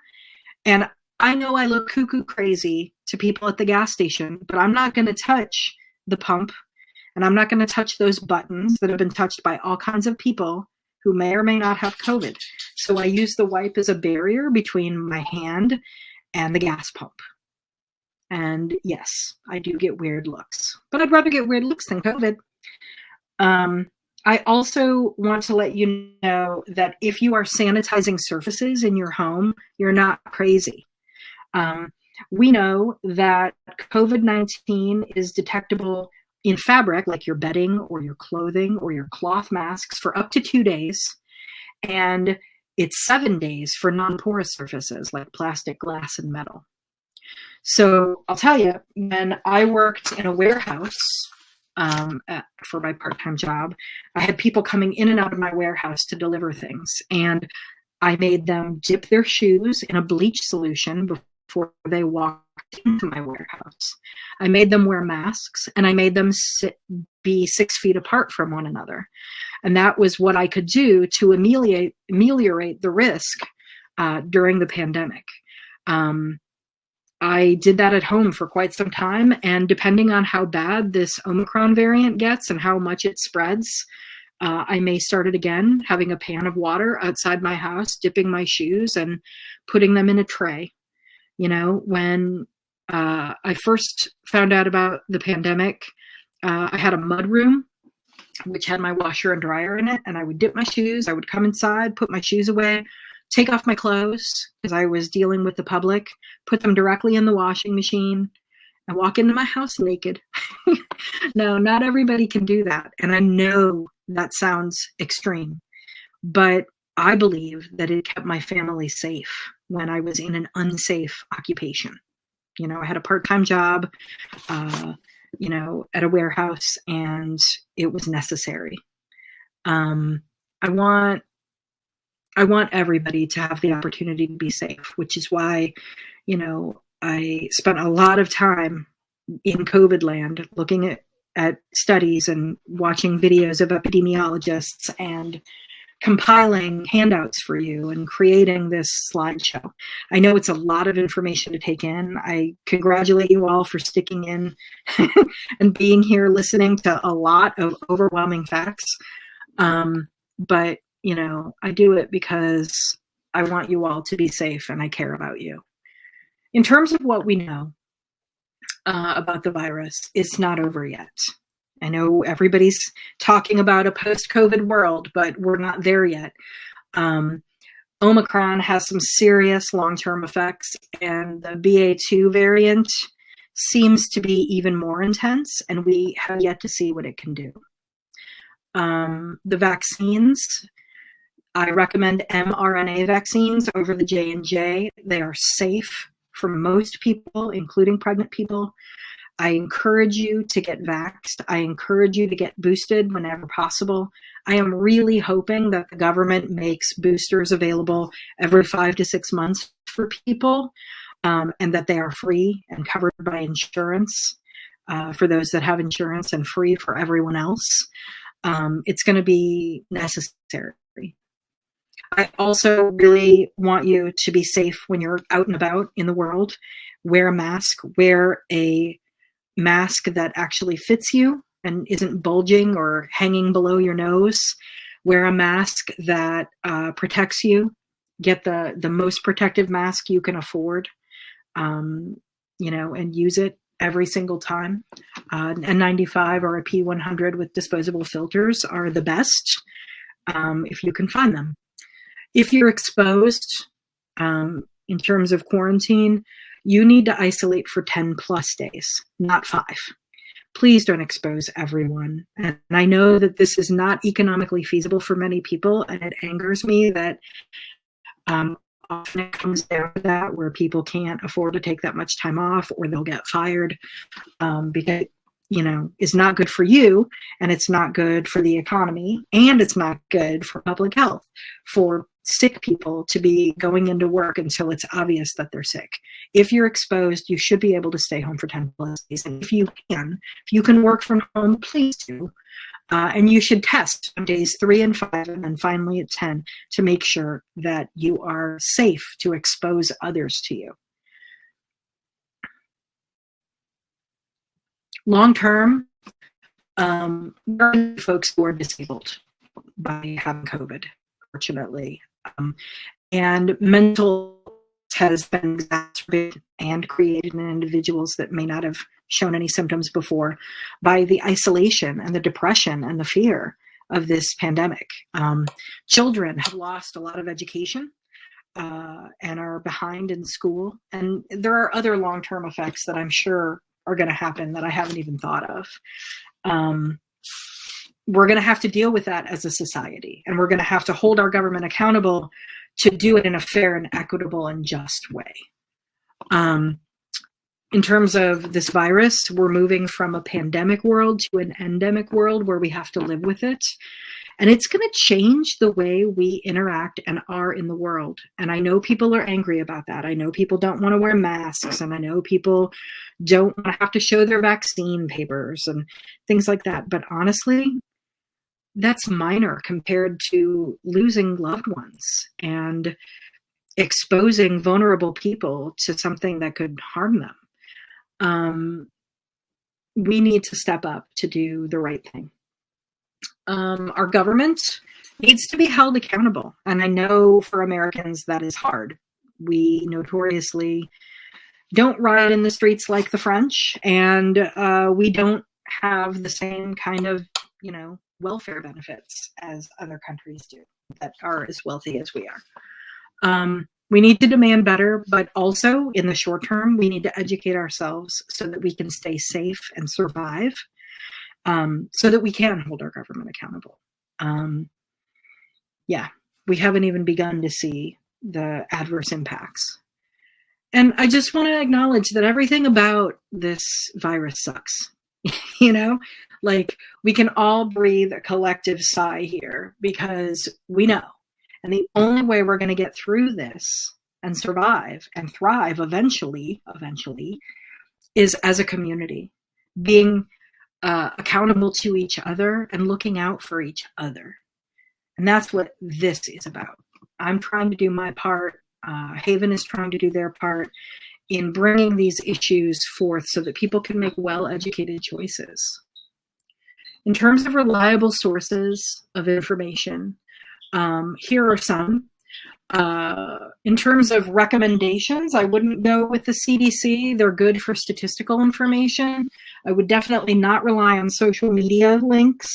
and I know I look cuckoo crazy to people at the gas station, but I'm not going to touch the pump, and I'm not going to touch those buttons that have been touched by all kinds of people who may or may not have COVID. So I use the wipe as a barrier between my hand and the gas pump. And yes, I do get weird looks, but I'd rather get weird looks than COVID. I also want to let you know that if you are sanitizing surfaces in your home, you're not crazy. We know that COVID-19 is detectable in fabric, like your bedding or your clothing or your cloth masks, for up to 2 days. And it's 7 days for non-porous surfaces like plastic, glass, and metal. So I'll tell you, when I worked in a warehouse for my part-time job, I had people coming in and out of my warehouse to deliver things. And I made them dip their shoes in a bleach solution before they walked into my warehouse. I made them wear masks, and I made them be 6 feet apart from one another. And that was what I could do to ameliorate the risk during the pandemic. I did that at home for quite some time, and depending on how bad this Omicron variant gets and how much it spreads, I may start it again, having a pan of water outside my house, dipping my shoes and putting them in a tray. You know, when I first found out about the pandemic, I had a mud room, which had my washer and dryer in it, and I would dip my shoes. I would come inside, put my shoes away, take off my clothes because I was dealing with the public, put them directly in the washing machine, and walk into my house naked. No, not everybody can do that. And I know that sounds extreme, but I believe that it kept my family safe when I was in an unsafe occupation. You know, I had a part-time job, you know, at a warehouse, and it was necessary. I want everybody to have the opportunity to be safe, which is why, you know, I spent a lot of time in COVID land looking at studies and watching videos of epidemiologists and compiling handouts for you and creating this slideshow. I know it's a lot of information to take in. I congratulate you all for sticking in and being here listening to a lot of overwhelming facts. But, you know, I do it because I want you all to be safe and I care about you. In terms of what we know about the virus, it's not over yet. I know everybody's talking about a post-COVID world, but we're not there yet. Omicron has some serious long-term effects, and the BA.2 variant seems to be even more intense, and we have yet to see what it can do. The vaccines, I recommend mRNA vaccines over the J&J. They are safe for most people, including pregnant people. I encourage you to get vaxxed. I encourage you to get boosted whenever possible. I am really hoping that the government makes boosters available every 5 to 6 months for people, and that they are free and covered by insurance for those that have insurance, and free for everyone else. It's going to be necessary. I also really want you to be safe when you're out and about in the world. Wear a mask. Wear a mask that actually fits you and isn't bulging or hanging below your nose. Wear a mask that protects you. Get the most protective mask you can afford, you know, and use it every single time. N95 or a P100 with disposable filters are the best if you can find them. If you're exposed in terms of quarantine, you need to isolate for 10 plus days, not 5. Please don't expose everyone. And I know that this is not economically feasible for many people, and it angers me that often it comes down to that, where people can't afford to take that much time off, or they'll get fired because, you know, it's not good for you, and it's not good for the economy, and it's not good for public health for sick people to be going into work until it's obvious that they're sick. If you're exposed, you should be able to stay home for 10 plus days. And if you can work from home, please do. And you should test on days 3 and 5, and then finally at 10, to make sure that you are safe to expose others to you. Long term, there are folks who are disabled by having COVID, fortunately. And mental has been exacerbated and created in individuals that may not have shown any symptoms before by the isolation and the depression and the fear of this pandemic. Children have lost a lot of education and are behind in school. And there are other long-term effects that I'm sure are going to happen that I haven't even thought of. We're going to have to deal with that as a society, and we're going to have to hold our government accountable to do it in a fair and equitable and just way. In terms of this virus, we're moving from a pandemic world to an endemic world where we have to live with it. And it's going to change the way we interact and are in the world. And I know people are angry about that. I know people don't want to wear masks, and I know people don't want to have to show their vaccine papers and things like that. But honestly, that's minor compared to losing loved ones and exposing vulnerable people to something that could harm them. We need to step up to do the right thing. Our government needs to be held accountable. And I know for Americans that is hard. We notoriously don't riot in the streets like the French, and we don't have the same kind of, welfare benefits as other countries do that are as wealthy as we are. We need to demand better, but also in the short term, we need to educate ourselves so that we can stay safe and survive, so that we can hold our government accountable. We haven't even begun to see the adverse impacts. And I just want to acknowledge that everything about this virus sucks. We can all breathe a collective sigh here because we know. And the only way we're going to get through this and survive and thrive eventually, is as a community, being accountable to each other and looking out for each other. And that's what this is about. I'm trying to do my part. Haven is trying to do their part in bringing these issues forth so that people can make well-educated choices. In terms of reliable sources of information, here are some. In terms of recommendations, I wouldn't go with the CDC. They're good for statistical information. I would definitely not rely on social media links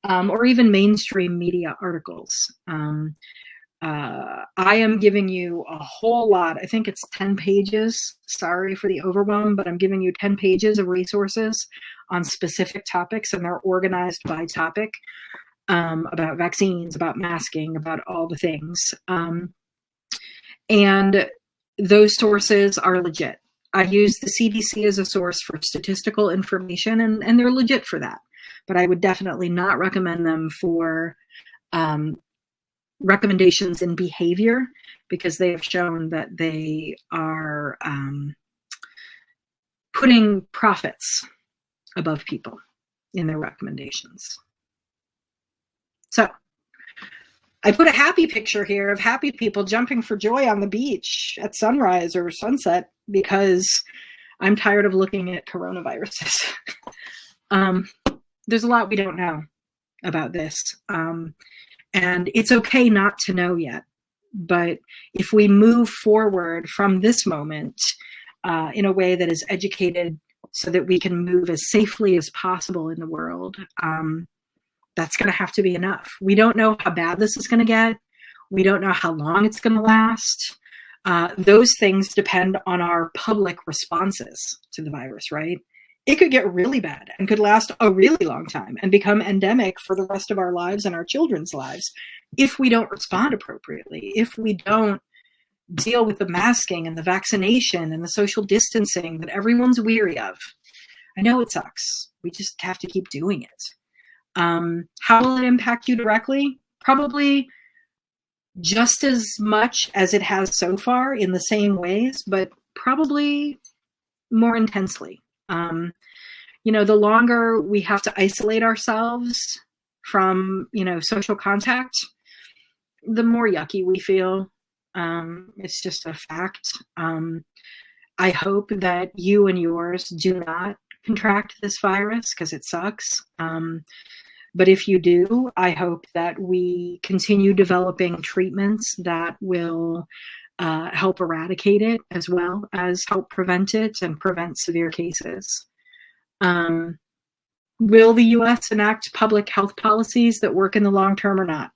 or even mainstream media articles. I am giving you a whole lot. I think it's 10 pages. Sorry for the overwhelm, but I'm giving you 10 pages of resources on specific topics, and they're organized by topic. About vaccines, about masking, about all the things. And those sources are legit. I use the CDC as a source for statistical information, and they're legit for that. But I would definitely not recommend them for recommendations in behavior, because they have shown that they are putting profits above people in their recommendations. So I put a happy picture here of happy people jumping for joy on the beach at sunrise or sunset because I'm tired of looking at coronaviruses. There's a lot we don't know about this. And it's okay not to know yet. But if we move forward from this moment in a way that is educated so that we can move as safely as possible in the world, that's going to have to be enough. We don't know how bad this is going to get. We don't know how long it's going to last. Those things depend on our public responses to the virus, right? It could get really bad and could last a really long time and become endemic for the rest of our lives and our children's lives if we don't respond appropriately, if we don't deal with the masking and the vaccination and the social distancing that everyone's weary of. I know it sucks. We just have to keep doing it. How will it impact you directly? Probably just as much as it has so far in the same ways, but probably more intensely. The longer we have to isolate ourselves from, social contact, the more yucky we feel. It's just a fact. I hope that you and yours do not contract this virus because it sucks. But if you do, I hope that we continue developing treatments that will help eradicate it as well as help prevent it and prevent severe cases. Will the US enact public health policies that work in the long term or not?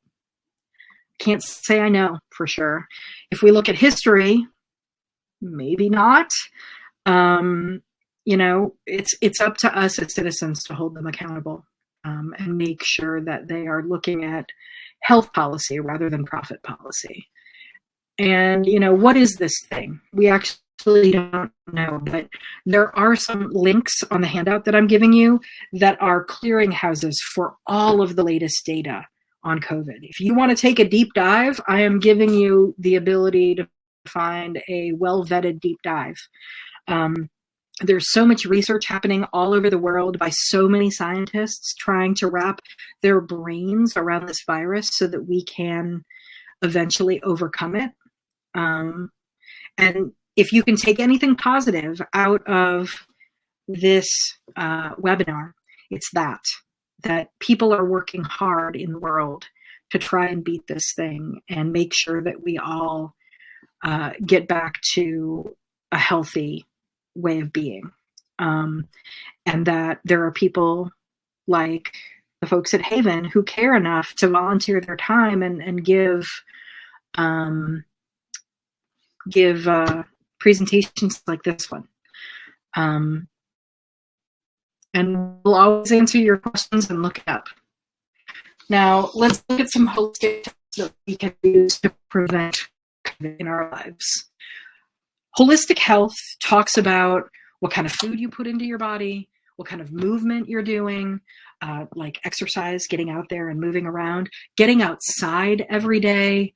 Can't say I know for sure. If we look at history, maybe not. It's up to us as citizens to hold them accountable and make sure that they are looking at health policy rather than profit policy. And, what is this thing? We actually don't know, but there are some links on the handout that I'm giving you that are clearinghouses for all of the latest data on COVID. If you want to take a deep dive, I am giving you the ability to find a well-vetted deep dive. There's so much research happening all over the world by so many scientists trying to wrap their brains around this virus so that we can eventually overcome it. And if you can take anything positive out of this webinar, it's that people are working hard in the world to try and beat this thing and make sure that we all get back to a healthy way of being. And that there are people like the folks at Haven who care enough to volunteer their time and give presentations like this one. And we'll always answer your questions and look it up. Now, let's look at some holistic tips that we can use to prevent COVID in our lives. Holistic health talks about what kind of food you put into your body, what kind of movement you're doing, like exercise, getting out there and moving around, getting outside every day,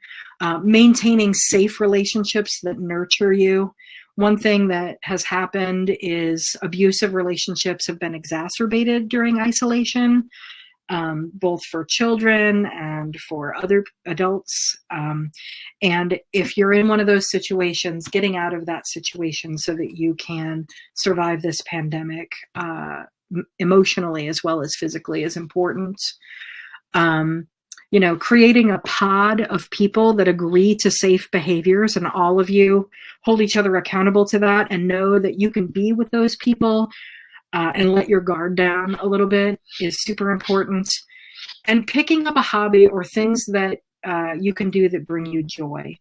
maintaining safe relationships that nurture you. One thing that has happened is abusive relationships have been exacerbated during isolation, both for children and for other adults. And if you're in one of those situations, getting out of that situation so that you can survive this pandemic emotionally as well as physically is important. Creating a pod of people that agree to safe behaviors, and all of you hold each other accountable to that and know that you can be with those people and let your guard down a little bit is super important. And picking up a hobby or things that you can do that bring you joy,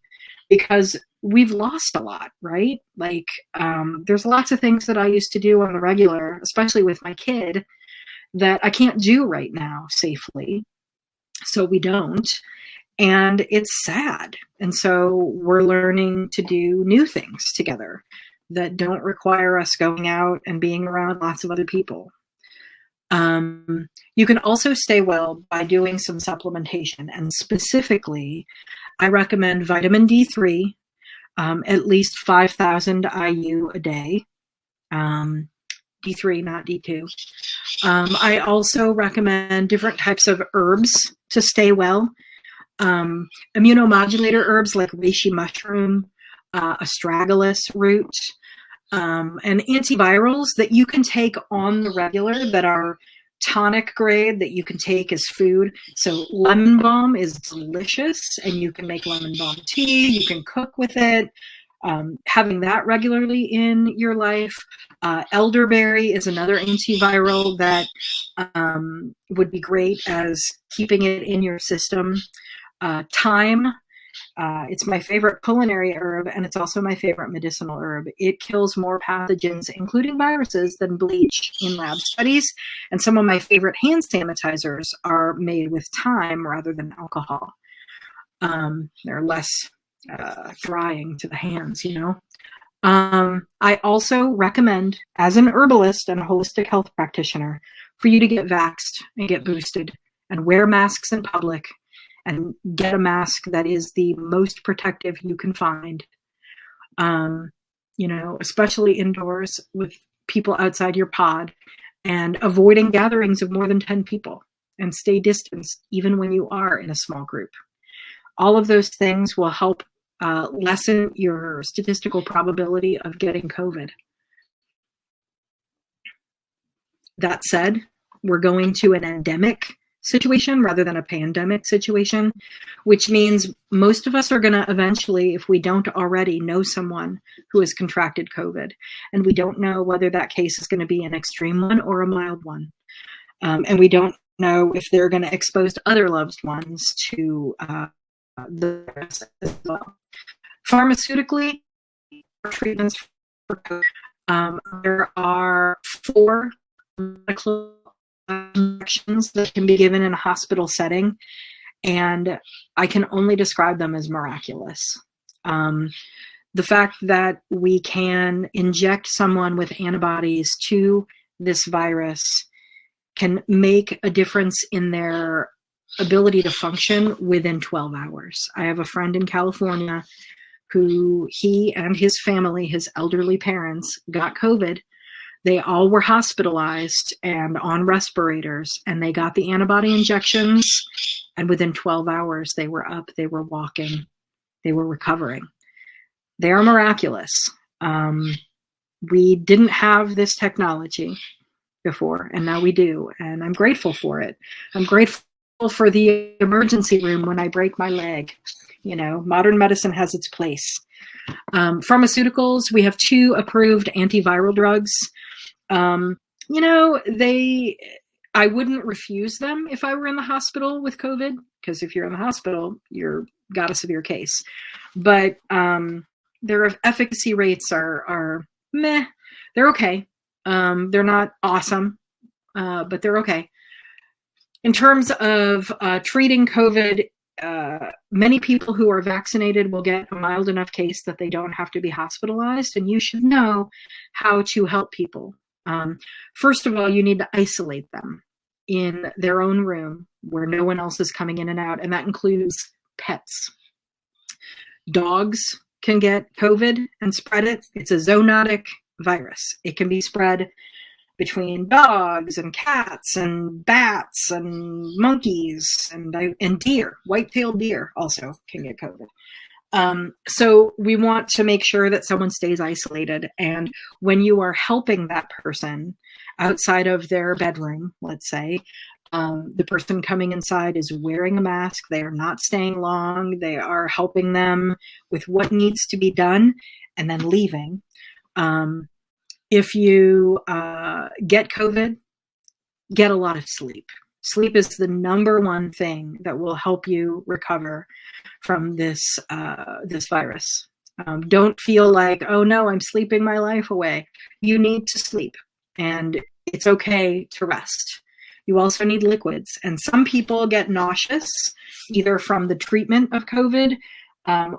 because we've lost a lot, right? Like there's lots of things that I used to do on the regular, especially with my kid, that I can't do right now safely. So we don't. And it's sad. And so we're learning to do new things together that don't require us going out and being around lots of other people. You can also stay well by doing some supplementation. And specifically, I recommend vitamin D3, at least 5,000 IU a day. D3, not D2. I also recommend different types of herbs to stay well. Immunomodulator herbs like reishi mushroom, astragalus root, and antivirals that you can take on the regular that are tonic grade that you can take as food. So lemon balm is delicious, and you can make lemon balm tea. You can cook with it. Having that regularly in your life. Elderberry is another antiviral that would be great as keeping it in your system. Thyme, it's my favorite culinary herb, and it's also my favorite medicinal herb. It kills more pathogens, including viruses, than bleach in lab studies. And some of my favorite hand sanitizers are made with thyme rather than alcohol. They're less drying to the hands, I also recommend, as an herbalist and a holistic health practitioner, for you to get vaxxed and get boosted and wear masks in public and get a mask that is the most protective you can find, especially indoors with people outside your pod, and avoiding gatherings of more than 10 people, and stay distanced even when you are in a small group. All of those things will help lessen your statistical probability of getting COVID. That said, we're going to an endemic situation rather than a pandemic situation, which means most of us are going to eventually, if we don't already, know someone who has contracted COVID. And we don't know whether that case is going to be an extreme one or a mild one. And we don't know if they're going to expose other loved ones to the virus as well. Pharmaceutically, treatments for COVID, there are 4 medical injections that can be given in a hospital setting, and I can only describe them as miraculous. The fact that we can inject someone with antibodies to this virus can make a difference in their ability to function within 12 hours. I have a friend in California who he and his family, his elderly parents, got COVID. They all were hospitalized and on respirators, and they got the antibody injections, and within 12 hours, they were up, they were walking, they were recovering. They are miraculous. We didn't have this technology before, and now we do, and I'm grateful for it. I'm grateful for the emergency room when I break my leg. You know, modern medicine has its place. Pharmaceuticals, we have 2 approved antiviral drugs. You know, I wouldn't refuse them if I were in the hospital with COVID, because if you're in the hospital, you've got a severe case. But their efficacy rates are meh. They're okay. They're not awesome, but they're okay. In terms of treating COVID, many people who are vaccinated will get a mild enough case that they don't have to be hospitalized, and you should know how to help people. First of all, you need to isolate them in their own room where no one else is coming in and out, and that includes pets. Dogs can get COVID and spread it. It's a zoonotic virus. It can be spread between dogs and cats and bats and monkeys and deer. White-tailed deer also can get COVID. So we want to make sure that someone stays isolated. And when you are helping that person outside of their bedroom, let's say, the person coming inside is wearing a mask. They are not staying long. They are helping them with what needs to be done and then leaving. If you get COVID, get a lot of sleep. Sleep is the number one thing that will help you recover from this virus. Don't feel like, oh no, I'm sleeping my life away. You need to sleep, and it's okay to rest. You also need liquids, and some people get nauseous either from the treatment of COVID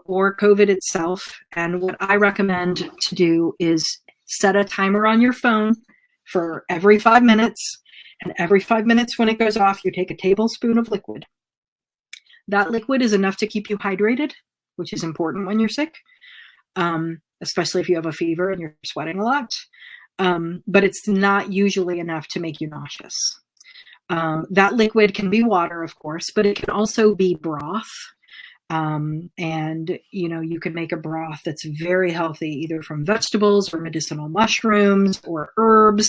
or COVID itself. And what I recommend to do is set a timer on your phone for every 5 minutes. And every 5 minutes when it goes off, you take a tablespoon of liquid. That liquid is enough to keep you hydrated, which is important when you're sick, especially if you have a fever and you're sweating a lot. But it's not usually enough to make you nauseous. That liquid can be water, of course, but it can also be broth. And, you know, you can make a broth that's very healthy, either from vegetables or medicinal mushrooms or herbs.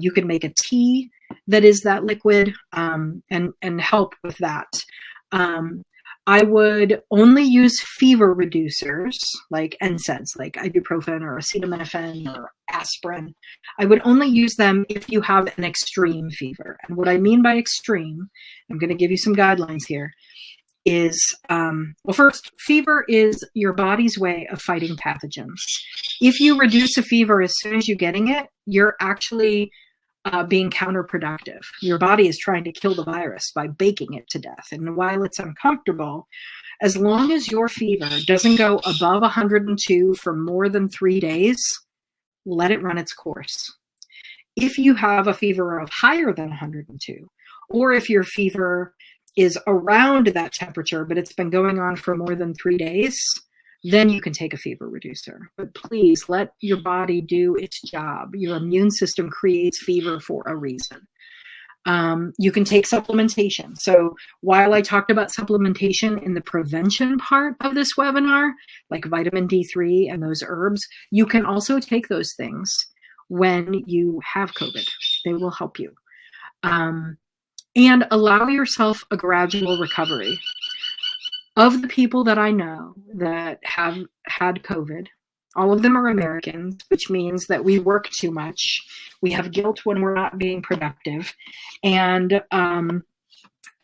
You can make a tea that is that liquid, and help with that. I would only use fever reducers like NSAIDs, like ibuprofen or acetaminophen or aspirin. I would only use them if you have an extreme fever. And what I mean by extreme, I'm going to give you some guidelines here, is, well, first, fever is your body's way of fighting pathogens. If you reduce a fever as soon as you're getting it, you're actually being counterproductive. Your body is trying to kill the virus by baking it to death. And while it's uncomfortable, as long as your fever doesn't go above 102 for more than 3 days, let it run its course. If you have a fever of higher than 102, or if your fever is around that temperature, but it's been going on for more than 3 days, then you can take a fever reducer. But please let your body do its job. Your immune system creates fever for a reason. You can take supplementation. So while I talked about supplementation in the prevention part of this webinar, like vitamin D3 and those herbs, you can also take those things when you have COVID. They will help you. and allow yourself a gradual recovery. Of the people that I know that have had COVID, all of them are Americans, which means that we work too much. We have guilt when we're not being productive. And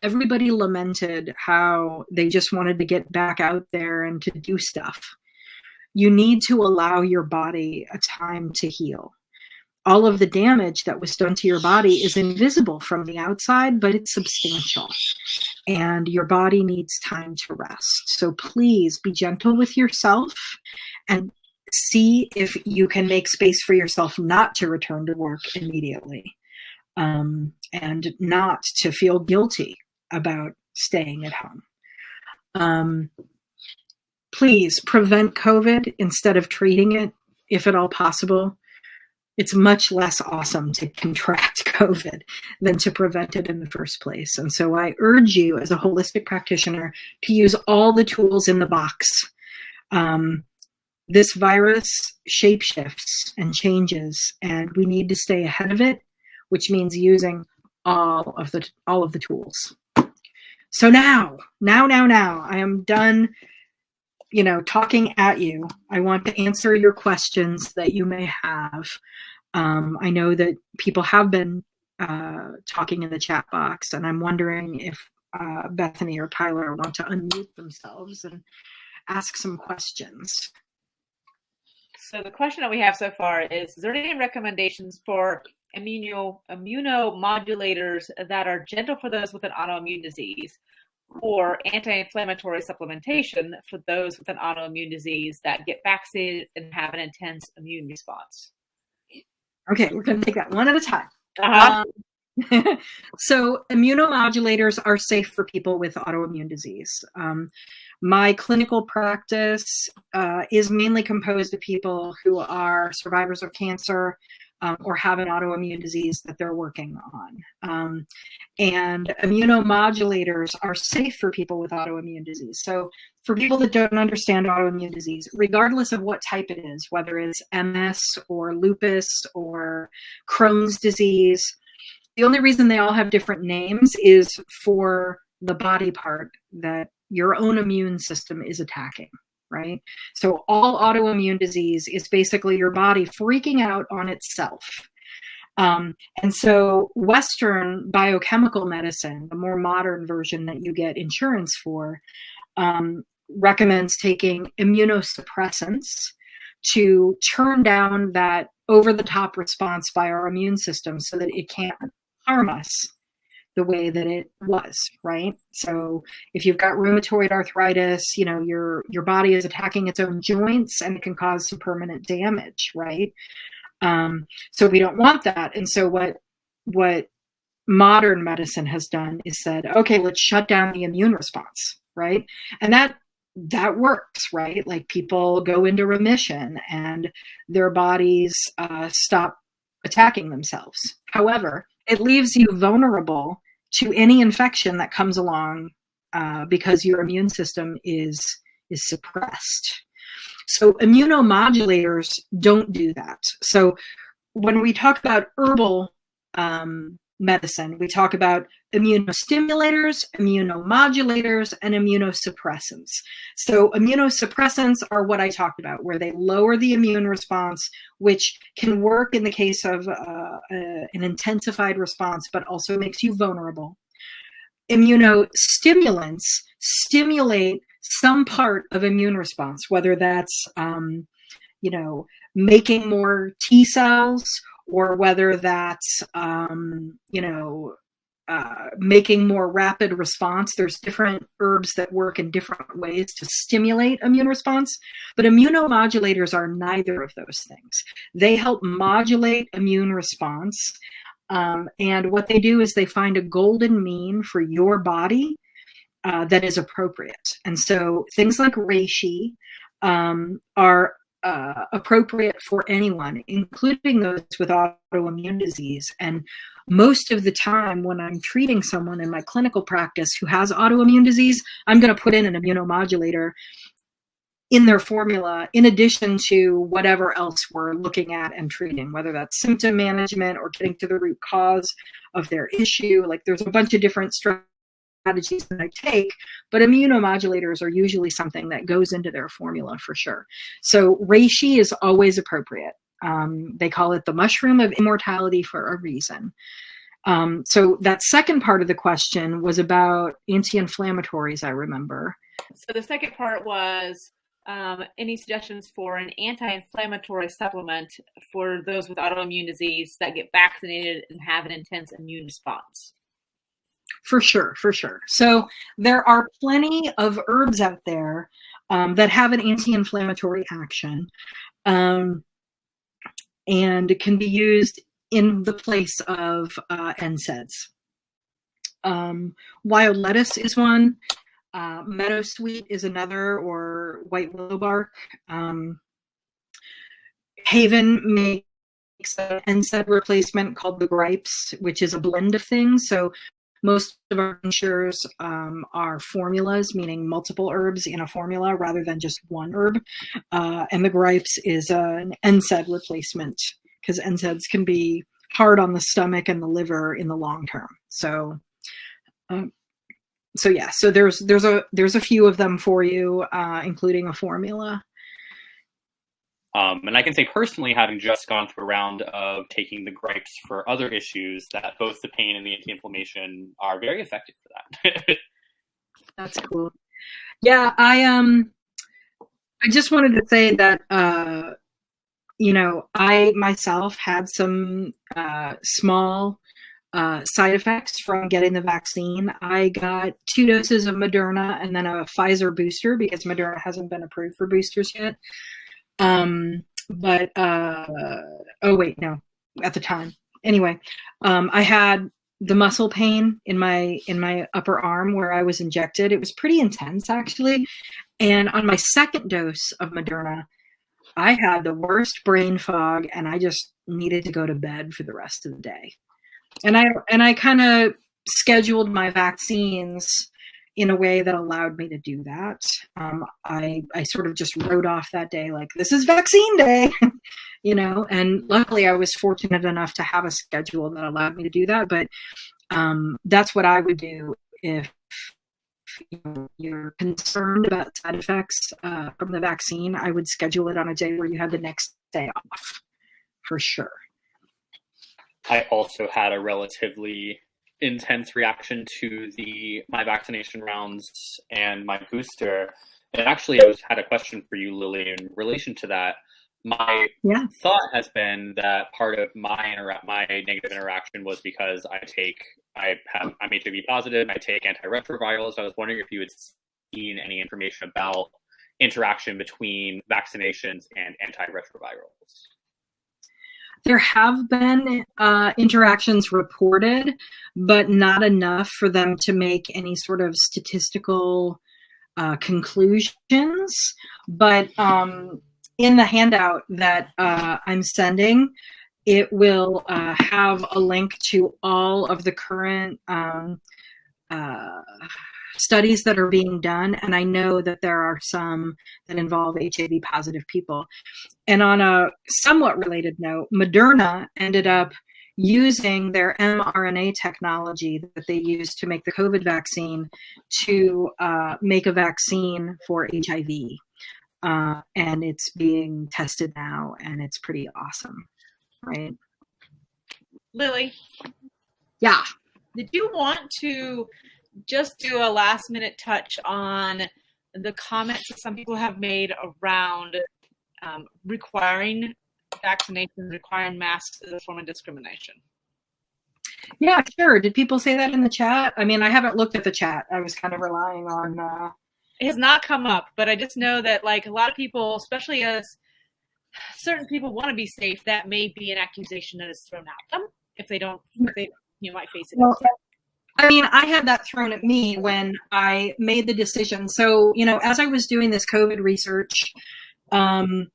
everybody lamented how they just wanted to get back out there and to do stuff. You need to allow your body a time to heal. All of the damage that was done to your body is invisible from the outside, but it's substantial. And your body needs time to rest. So please be gentle with yourself and see if you can make space for yourself not to return to work immediately, and not to feel guilty about staying at home. Please prevent COVID instead of treating it, if at all possible. It's much less awesome to contract COVID than to prevent it in the first place. And so I urge you as a holistic practitioner to use all the tools in the box. This virus shapeshifts and changes, and we need to stay ahead of it, which means using all of the tools. So now, I am done, talking at you. I want to answer your questions that you may have. I know that people have been talking in the chat box, and I'm wondering if Bethany or Tyler want to unmute themselves and ask some questions. So the question that we have so far is there any recommendations for immunomodulators that are gentle for those with an autoimmune disease, or anti-inflammatory supplementation for those with an autoimmune disease that get vaccinated and have an intense immune response? Okay, we're going to take that one at a time. So immunomodulators are safe for people with autoimmune disease. My clinical practice is mainly composed of people who are survivors of cancer or have an autoimmune disease that they're working on. And immunomodulators are safe for people with autoimmune disease. So for people that don't understand autoimmune disease, regardless of what type it is, whether it's MS or lupus or Crohn's disease, the only reason they all have different names is for the body part that your own immune system is attacking, right? So all autoimmune disease is basically your body freaking out on itself. And so Western biochemical medicine, the more modern version that you get insurance for, recommends taking immunosuppressants to turn down that over-the-top response by our immune system so that it can't harm us the way that it was, right? So if you've got rheumatoid arthritis, your body is attacking its own joints and it can cause some permanent damage, right? So we don't want that. And so what modern medicine has done is said, okay, let's shut down the immune response, right? And that works, right? Like people go into remission and their bodies stop attacking themselves. However, it leaves you vulnerable to any infection that comes along because your immune system is suppressed. So immunomodulators don't do that. So when we talk about herbal medicine, we talk about immunostimulators, immunomodulators, and immunosuppressants. So immunosuppressants are what I talked about, where they lower the immune response, which can work in the case of an intensified response, but also makes you vulnerable. Immunostimulants stimulate some part of immune response, whether that's, making more T cells, or whether that's, making more rapid response. There's different herbs that work in different ways to stimulate immune response, but immunomodulators are neither of those things. They help modulate immune response, and what they do is they find a golden mean for your body that is appropriate. And so things like reishi are appropriate for anyone, including those with autoimmune disease. And most of the time when I'm treating someone in my clinical practice who has autoimmune disease, I'm going to put in an immunomodulator in their formula, in addition to whatever else we're looking at and treating, whether that's symptom management or getting to the root cause of their issue. Like there's a bunch of different strategies that I take, but immunomodulators are usually something that goes into their formula for sure. So reishi is always appropriate. They call it the mushroom of immortality for a reason. So that second part of the question was about anti-inflammatories, I remember. So the second part was any suggestions for an anti-inflammatory supplement for those with autoimmune disease that get vaccinated and have an intense immune response? For sure, for sure. So there are plenty of herbs out there that have an anti-inflammatory action and can be used in the place of NSAIDs. Wild lettuce is one. Meadowsweet is another, or white willow bark. Haven makes an NSAID replacement called the gripes, which is a blend of things. So most of our tinctures are formulas, meaning multiple herbs in a formula rather than just one herb. And the gripes is an NSAID replacement, because NSAIDs can be hard on the stomach and the liver in the long term. So yeah, so there's a few of them for you, including a formula. And I can say personally, having just gone through a round of taking the gripes for other issues, that both the pain and the anti-inflammation are very effective for that. That's cool. Yeah, I just wanted to say that I myself had some small side effects from getting the vaccine. I got 2 doses of Moderna and then a Pfizer booster, because Moderna hasn't been approved for boosters yet. At the time. Anyway, I had the muscle pain in my upper arm where I was injected. It was pretty intense, actually. And on my second dose of Moderna, I had the worst brain fog, and I just needed to go to bed for the rest of the day. And I kind of scheduled my vaccines in a way that allowed me to do that. I sort of just wrote off that day like, this is vaccine day, and luckily I was fortunate enough to have a schedule that allowed me to do that. But that's what I would do if you're concerned about side effects from the vaccine. I would schedule it on a day where you have the next day off, for sure. I also had a relatively intense reaction to my vaccination rounds and my booster. And actually, I had a question for you, Lily, in relation to that. My thought has been that part of my negative interaction was because I'm HIV positive, I take antiretrovirals. I was wondering if you had seen any information about interaction between vaccinations and antiretrovirals. There have been interactions reported, but not enough for them to make any sort of statistical conclusions. But in the handout that I'm sending, it will have a link to all of the current studies that are being done. And I know that there are some that involve HIV positive people. And on a somewhat related note, Moderna ended up using their mRNA technology that they used to make the COVID vaccine to make a vaccine for HIV. And it's being tested now, and it's pretty awesome, right? Lily? Yeah. Did you want to just do a last minute touch on the comments that some people have made around requiring vaccinations, requiring masks as a form of discrimination? Yeah, sure. Did people say that in the chat? I mean, I haven't looked at the chat. I was kind of relying on... It has not come up, but I just know that like a lot of people, especially as certain people want to be safe, that may be an accusation that is thrown at them if they might face it. Well, I mean, I had that thrown at me when I made the decision. So, as I was doing this COVID research, I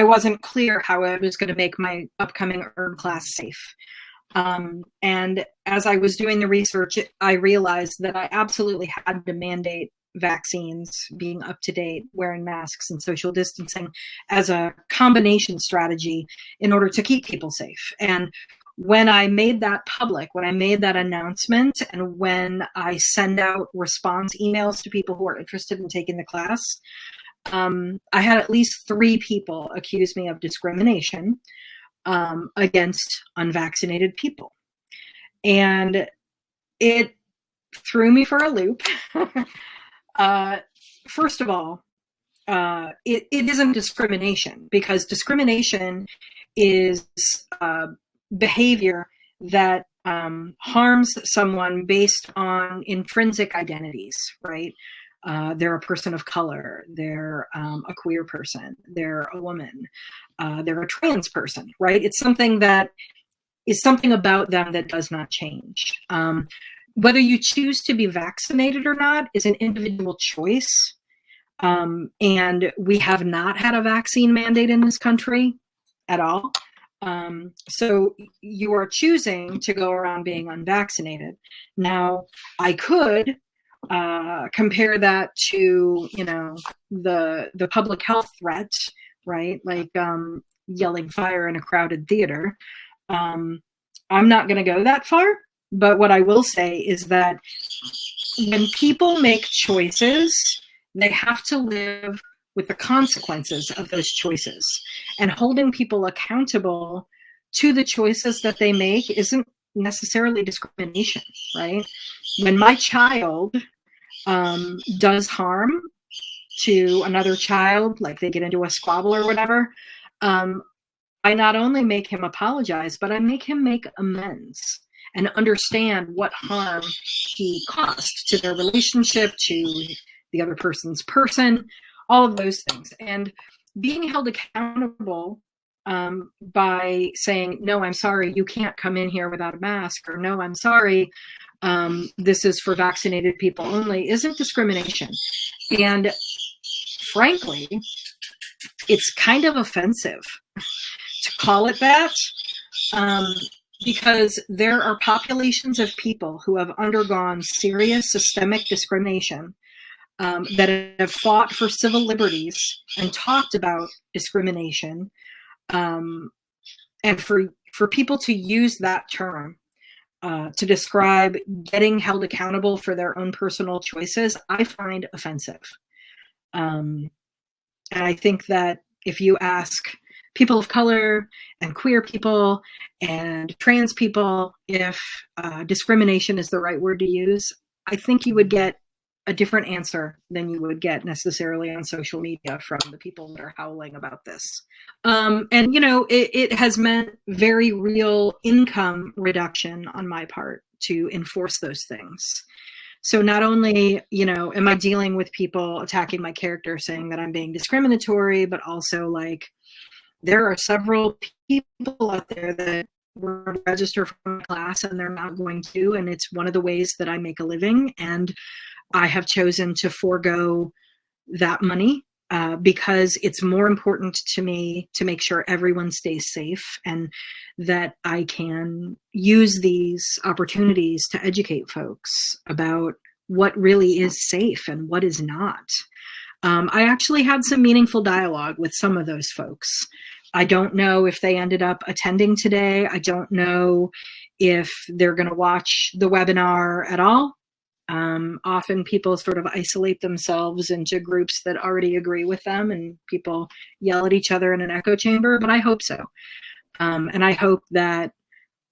wasn't clear how I was going to make my upcoming herb class safe. And as I was doing the research, I realized that I absolutely had to mandate vaccines, being up to date, wearing masks and social distancing as a combination strategy in order to keep people safe. And when I made that public, when I made that announcement, and when I send out response emails to people who are interested in taking the class, I had at least 3 people accuse me of discrimination against unvaccinated people. And it threw me for a loop. First of all, it isn't discrimination, because discrimination is behavior that harms someone based on intrinsic identities, right? They're a person of color, they're a queer person, they're a woman, they're a trans person, right? It's something that is something about them that does not change. Whether you choose to be vaccinated or not is an individual choice. And we have not had a vaccine mandate in this country at all. So you are choosing to go around being unvaccinated. Now, I could compare that to, the public health threat, right? Like yelling fire in a crowded theater. I'm not going to go that far, but what I will say is that when people make choices, they have to live with the consequences of those choices. And holding people accountable to the choices that they make isn't necessarily discrimination, right? When my child does harm to another child, like they get into a squabble or whatever, I not only make him apologize, but I make him make amends and understand what harm he caused to their relationship, to the other person's person, all of those things. And being held accountable by saying, no, I'm sorry, you can't come in here without a mask, or no, I'm sorry, this is for vaccinated people only, isn't discrimination. And frankly, it's kind of offensive to call it that, because there are populations of people who have undergone serious systemic discrimination, that have fought for civil liberties and talked about discrimination, and for people to use that term to describe getting held accountable for their own personal choices, I find offensive. And I think that if you ask people of color and queer people and trans people if discrimination is the right word to use, I think you would get a different answer than you would get necessarily on social media from the people that are howling about this. And, it has meant very real income reduction on my part to enforce those things. So not only, am I dealing with people attacking my character saying that I'm being discriminatory, but also like there are several people out there that were registered for my class and they're not going to, and it's one of the ways that I make a living. And I have chosen to forego that money because it's more important to me to make sure everyone stays safe, and that I can use these opportunities to educate folks about what really is safe and what is not. I actually had some meaningful dialogue with some of those folks. I don't know if they ended up attending today. I don't know if they're going to watch the webinar at all. Often people sort of isolate themselves into groups that already agree with them, and people yell at each other in an echo chamber, but I hope so. And I hope that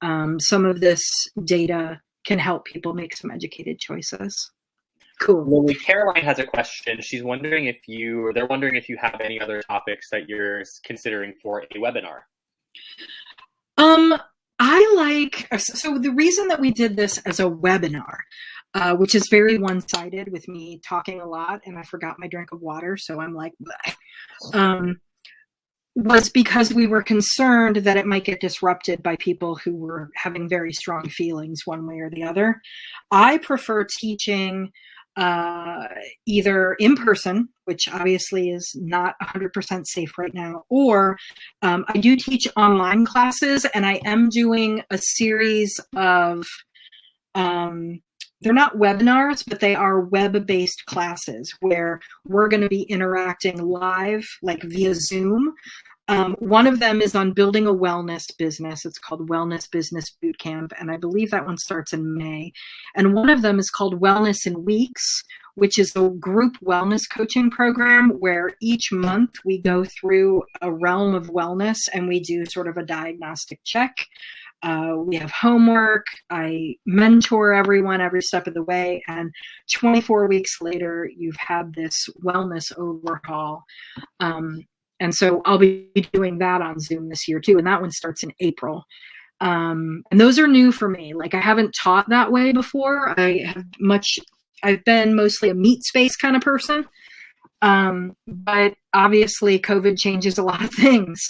some of this data can help people make some educated choices. Cool. Well, Caroline has a question. They're wondering if you have any other topics that you're considering for a webinar. So the reason that we did this as a webinar, which is very one-sided with me talking a lot, and I forgot my drink of water, so I'm like, was because we were concerned that it might get disrupted by people who were having very strong feelings one way or the other. I prefer teaching either in person, which obviously is not 100% safe right now, or I do teach online classes, and I am doing a series of they're not webinars, but they are web-based classes where we're going to be interacting live, like via Zoom. One of them is on building a wellness business. It's called Wellness Business Bootcamp, and I believe that one starts in May. And one of them is called Wellness in Weeks, which is a group wellness coaching program where each month we go through a realm of wellness and we do sort of a diagnostic check. We have homework. I mentor everyone every step of the way. And 24 weeks later, you've had this wellness overhaul. And so I'll be doing that on Zoom this year too. And that one starts in April. And those are new for me. Like I haven't taught that way before. I've been mostly a meat space kind of person. But obviously COVID changes a lot of things.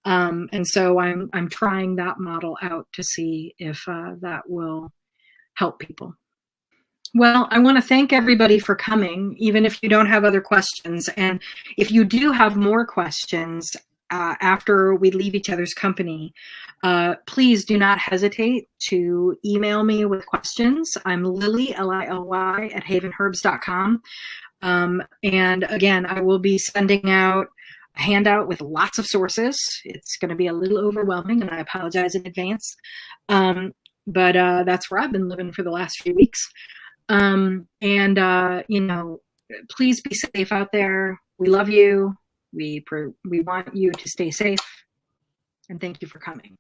And so I'm trying that model out to see if that will help people. Well, I want to thank everybody for coming, even if you don't have other questions. And if you do have more questions after we leave each other's company, please do not hesitate to email me with questions. I'm Lily, Lily, at havenherbs.com. And again, I will be sending out a handout with lots of sources. It's going to be a little overwhelming, and I apologize in advance. But that's where I've been living for the last few weeks. Please be safe out there. We love you. We want you to stay safe. And thank you for coming.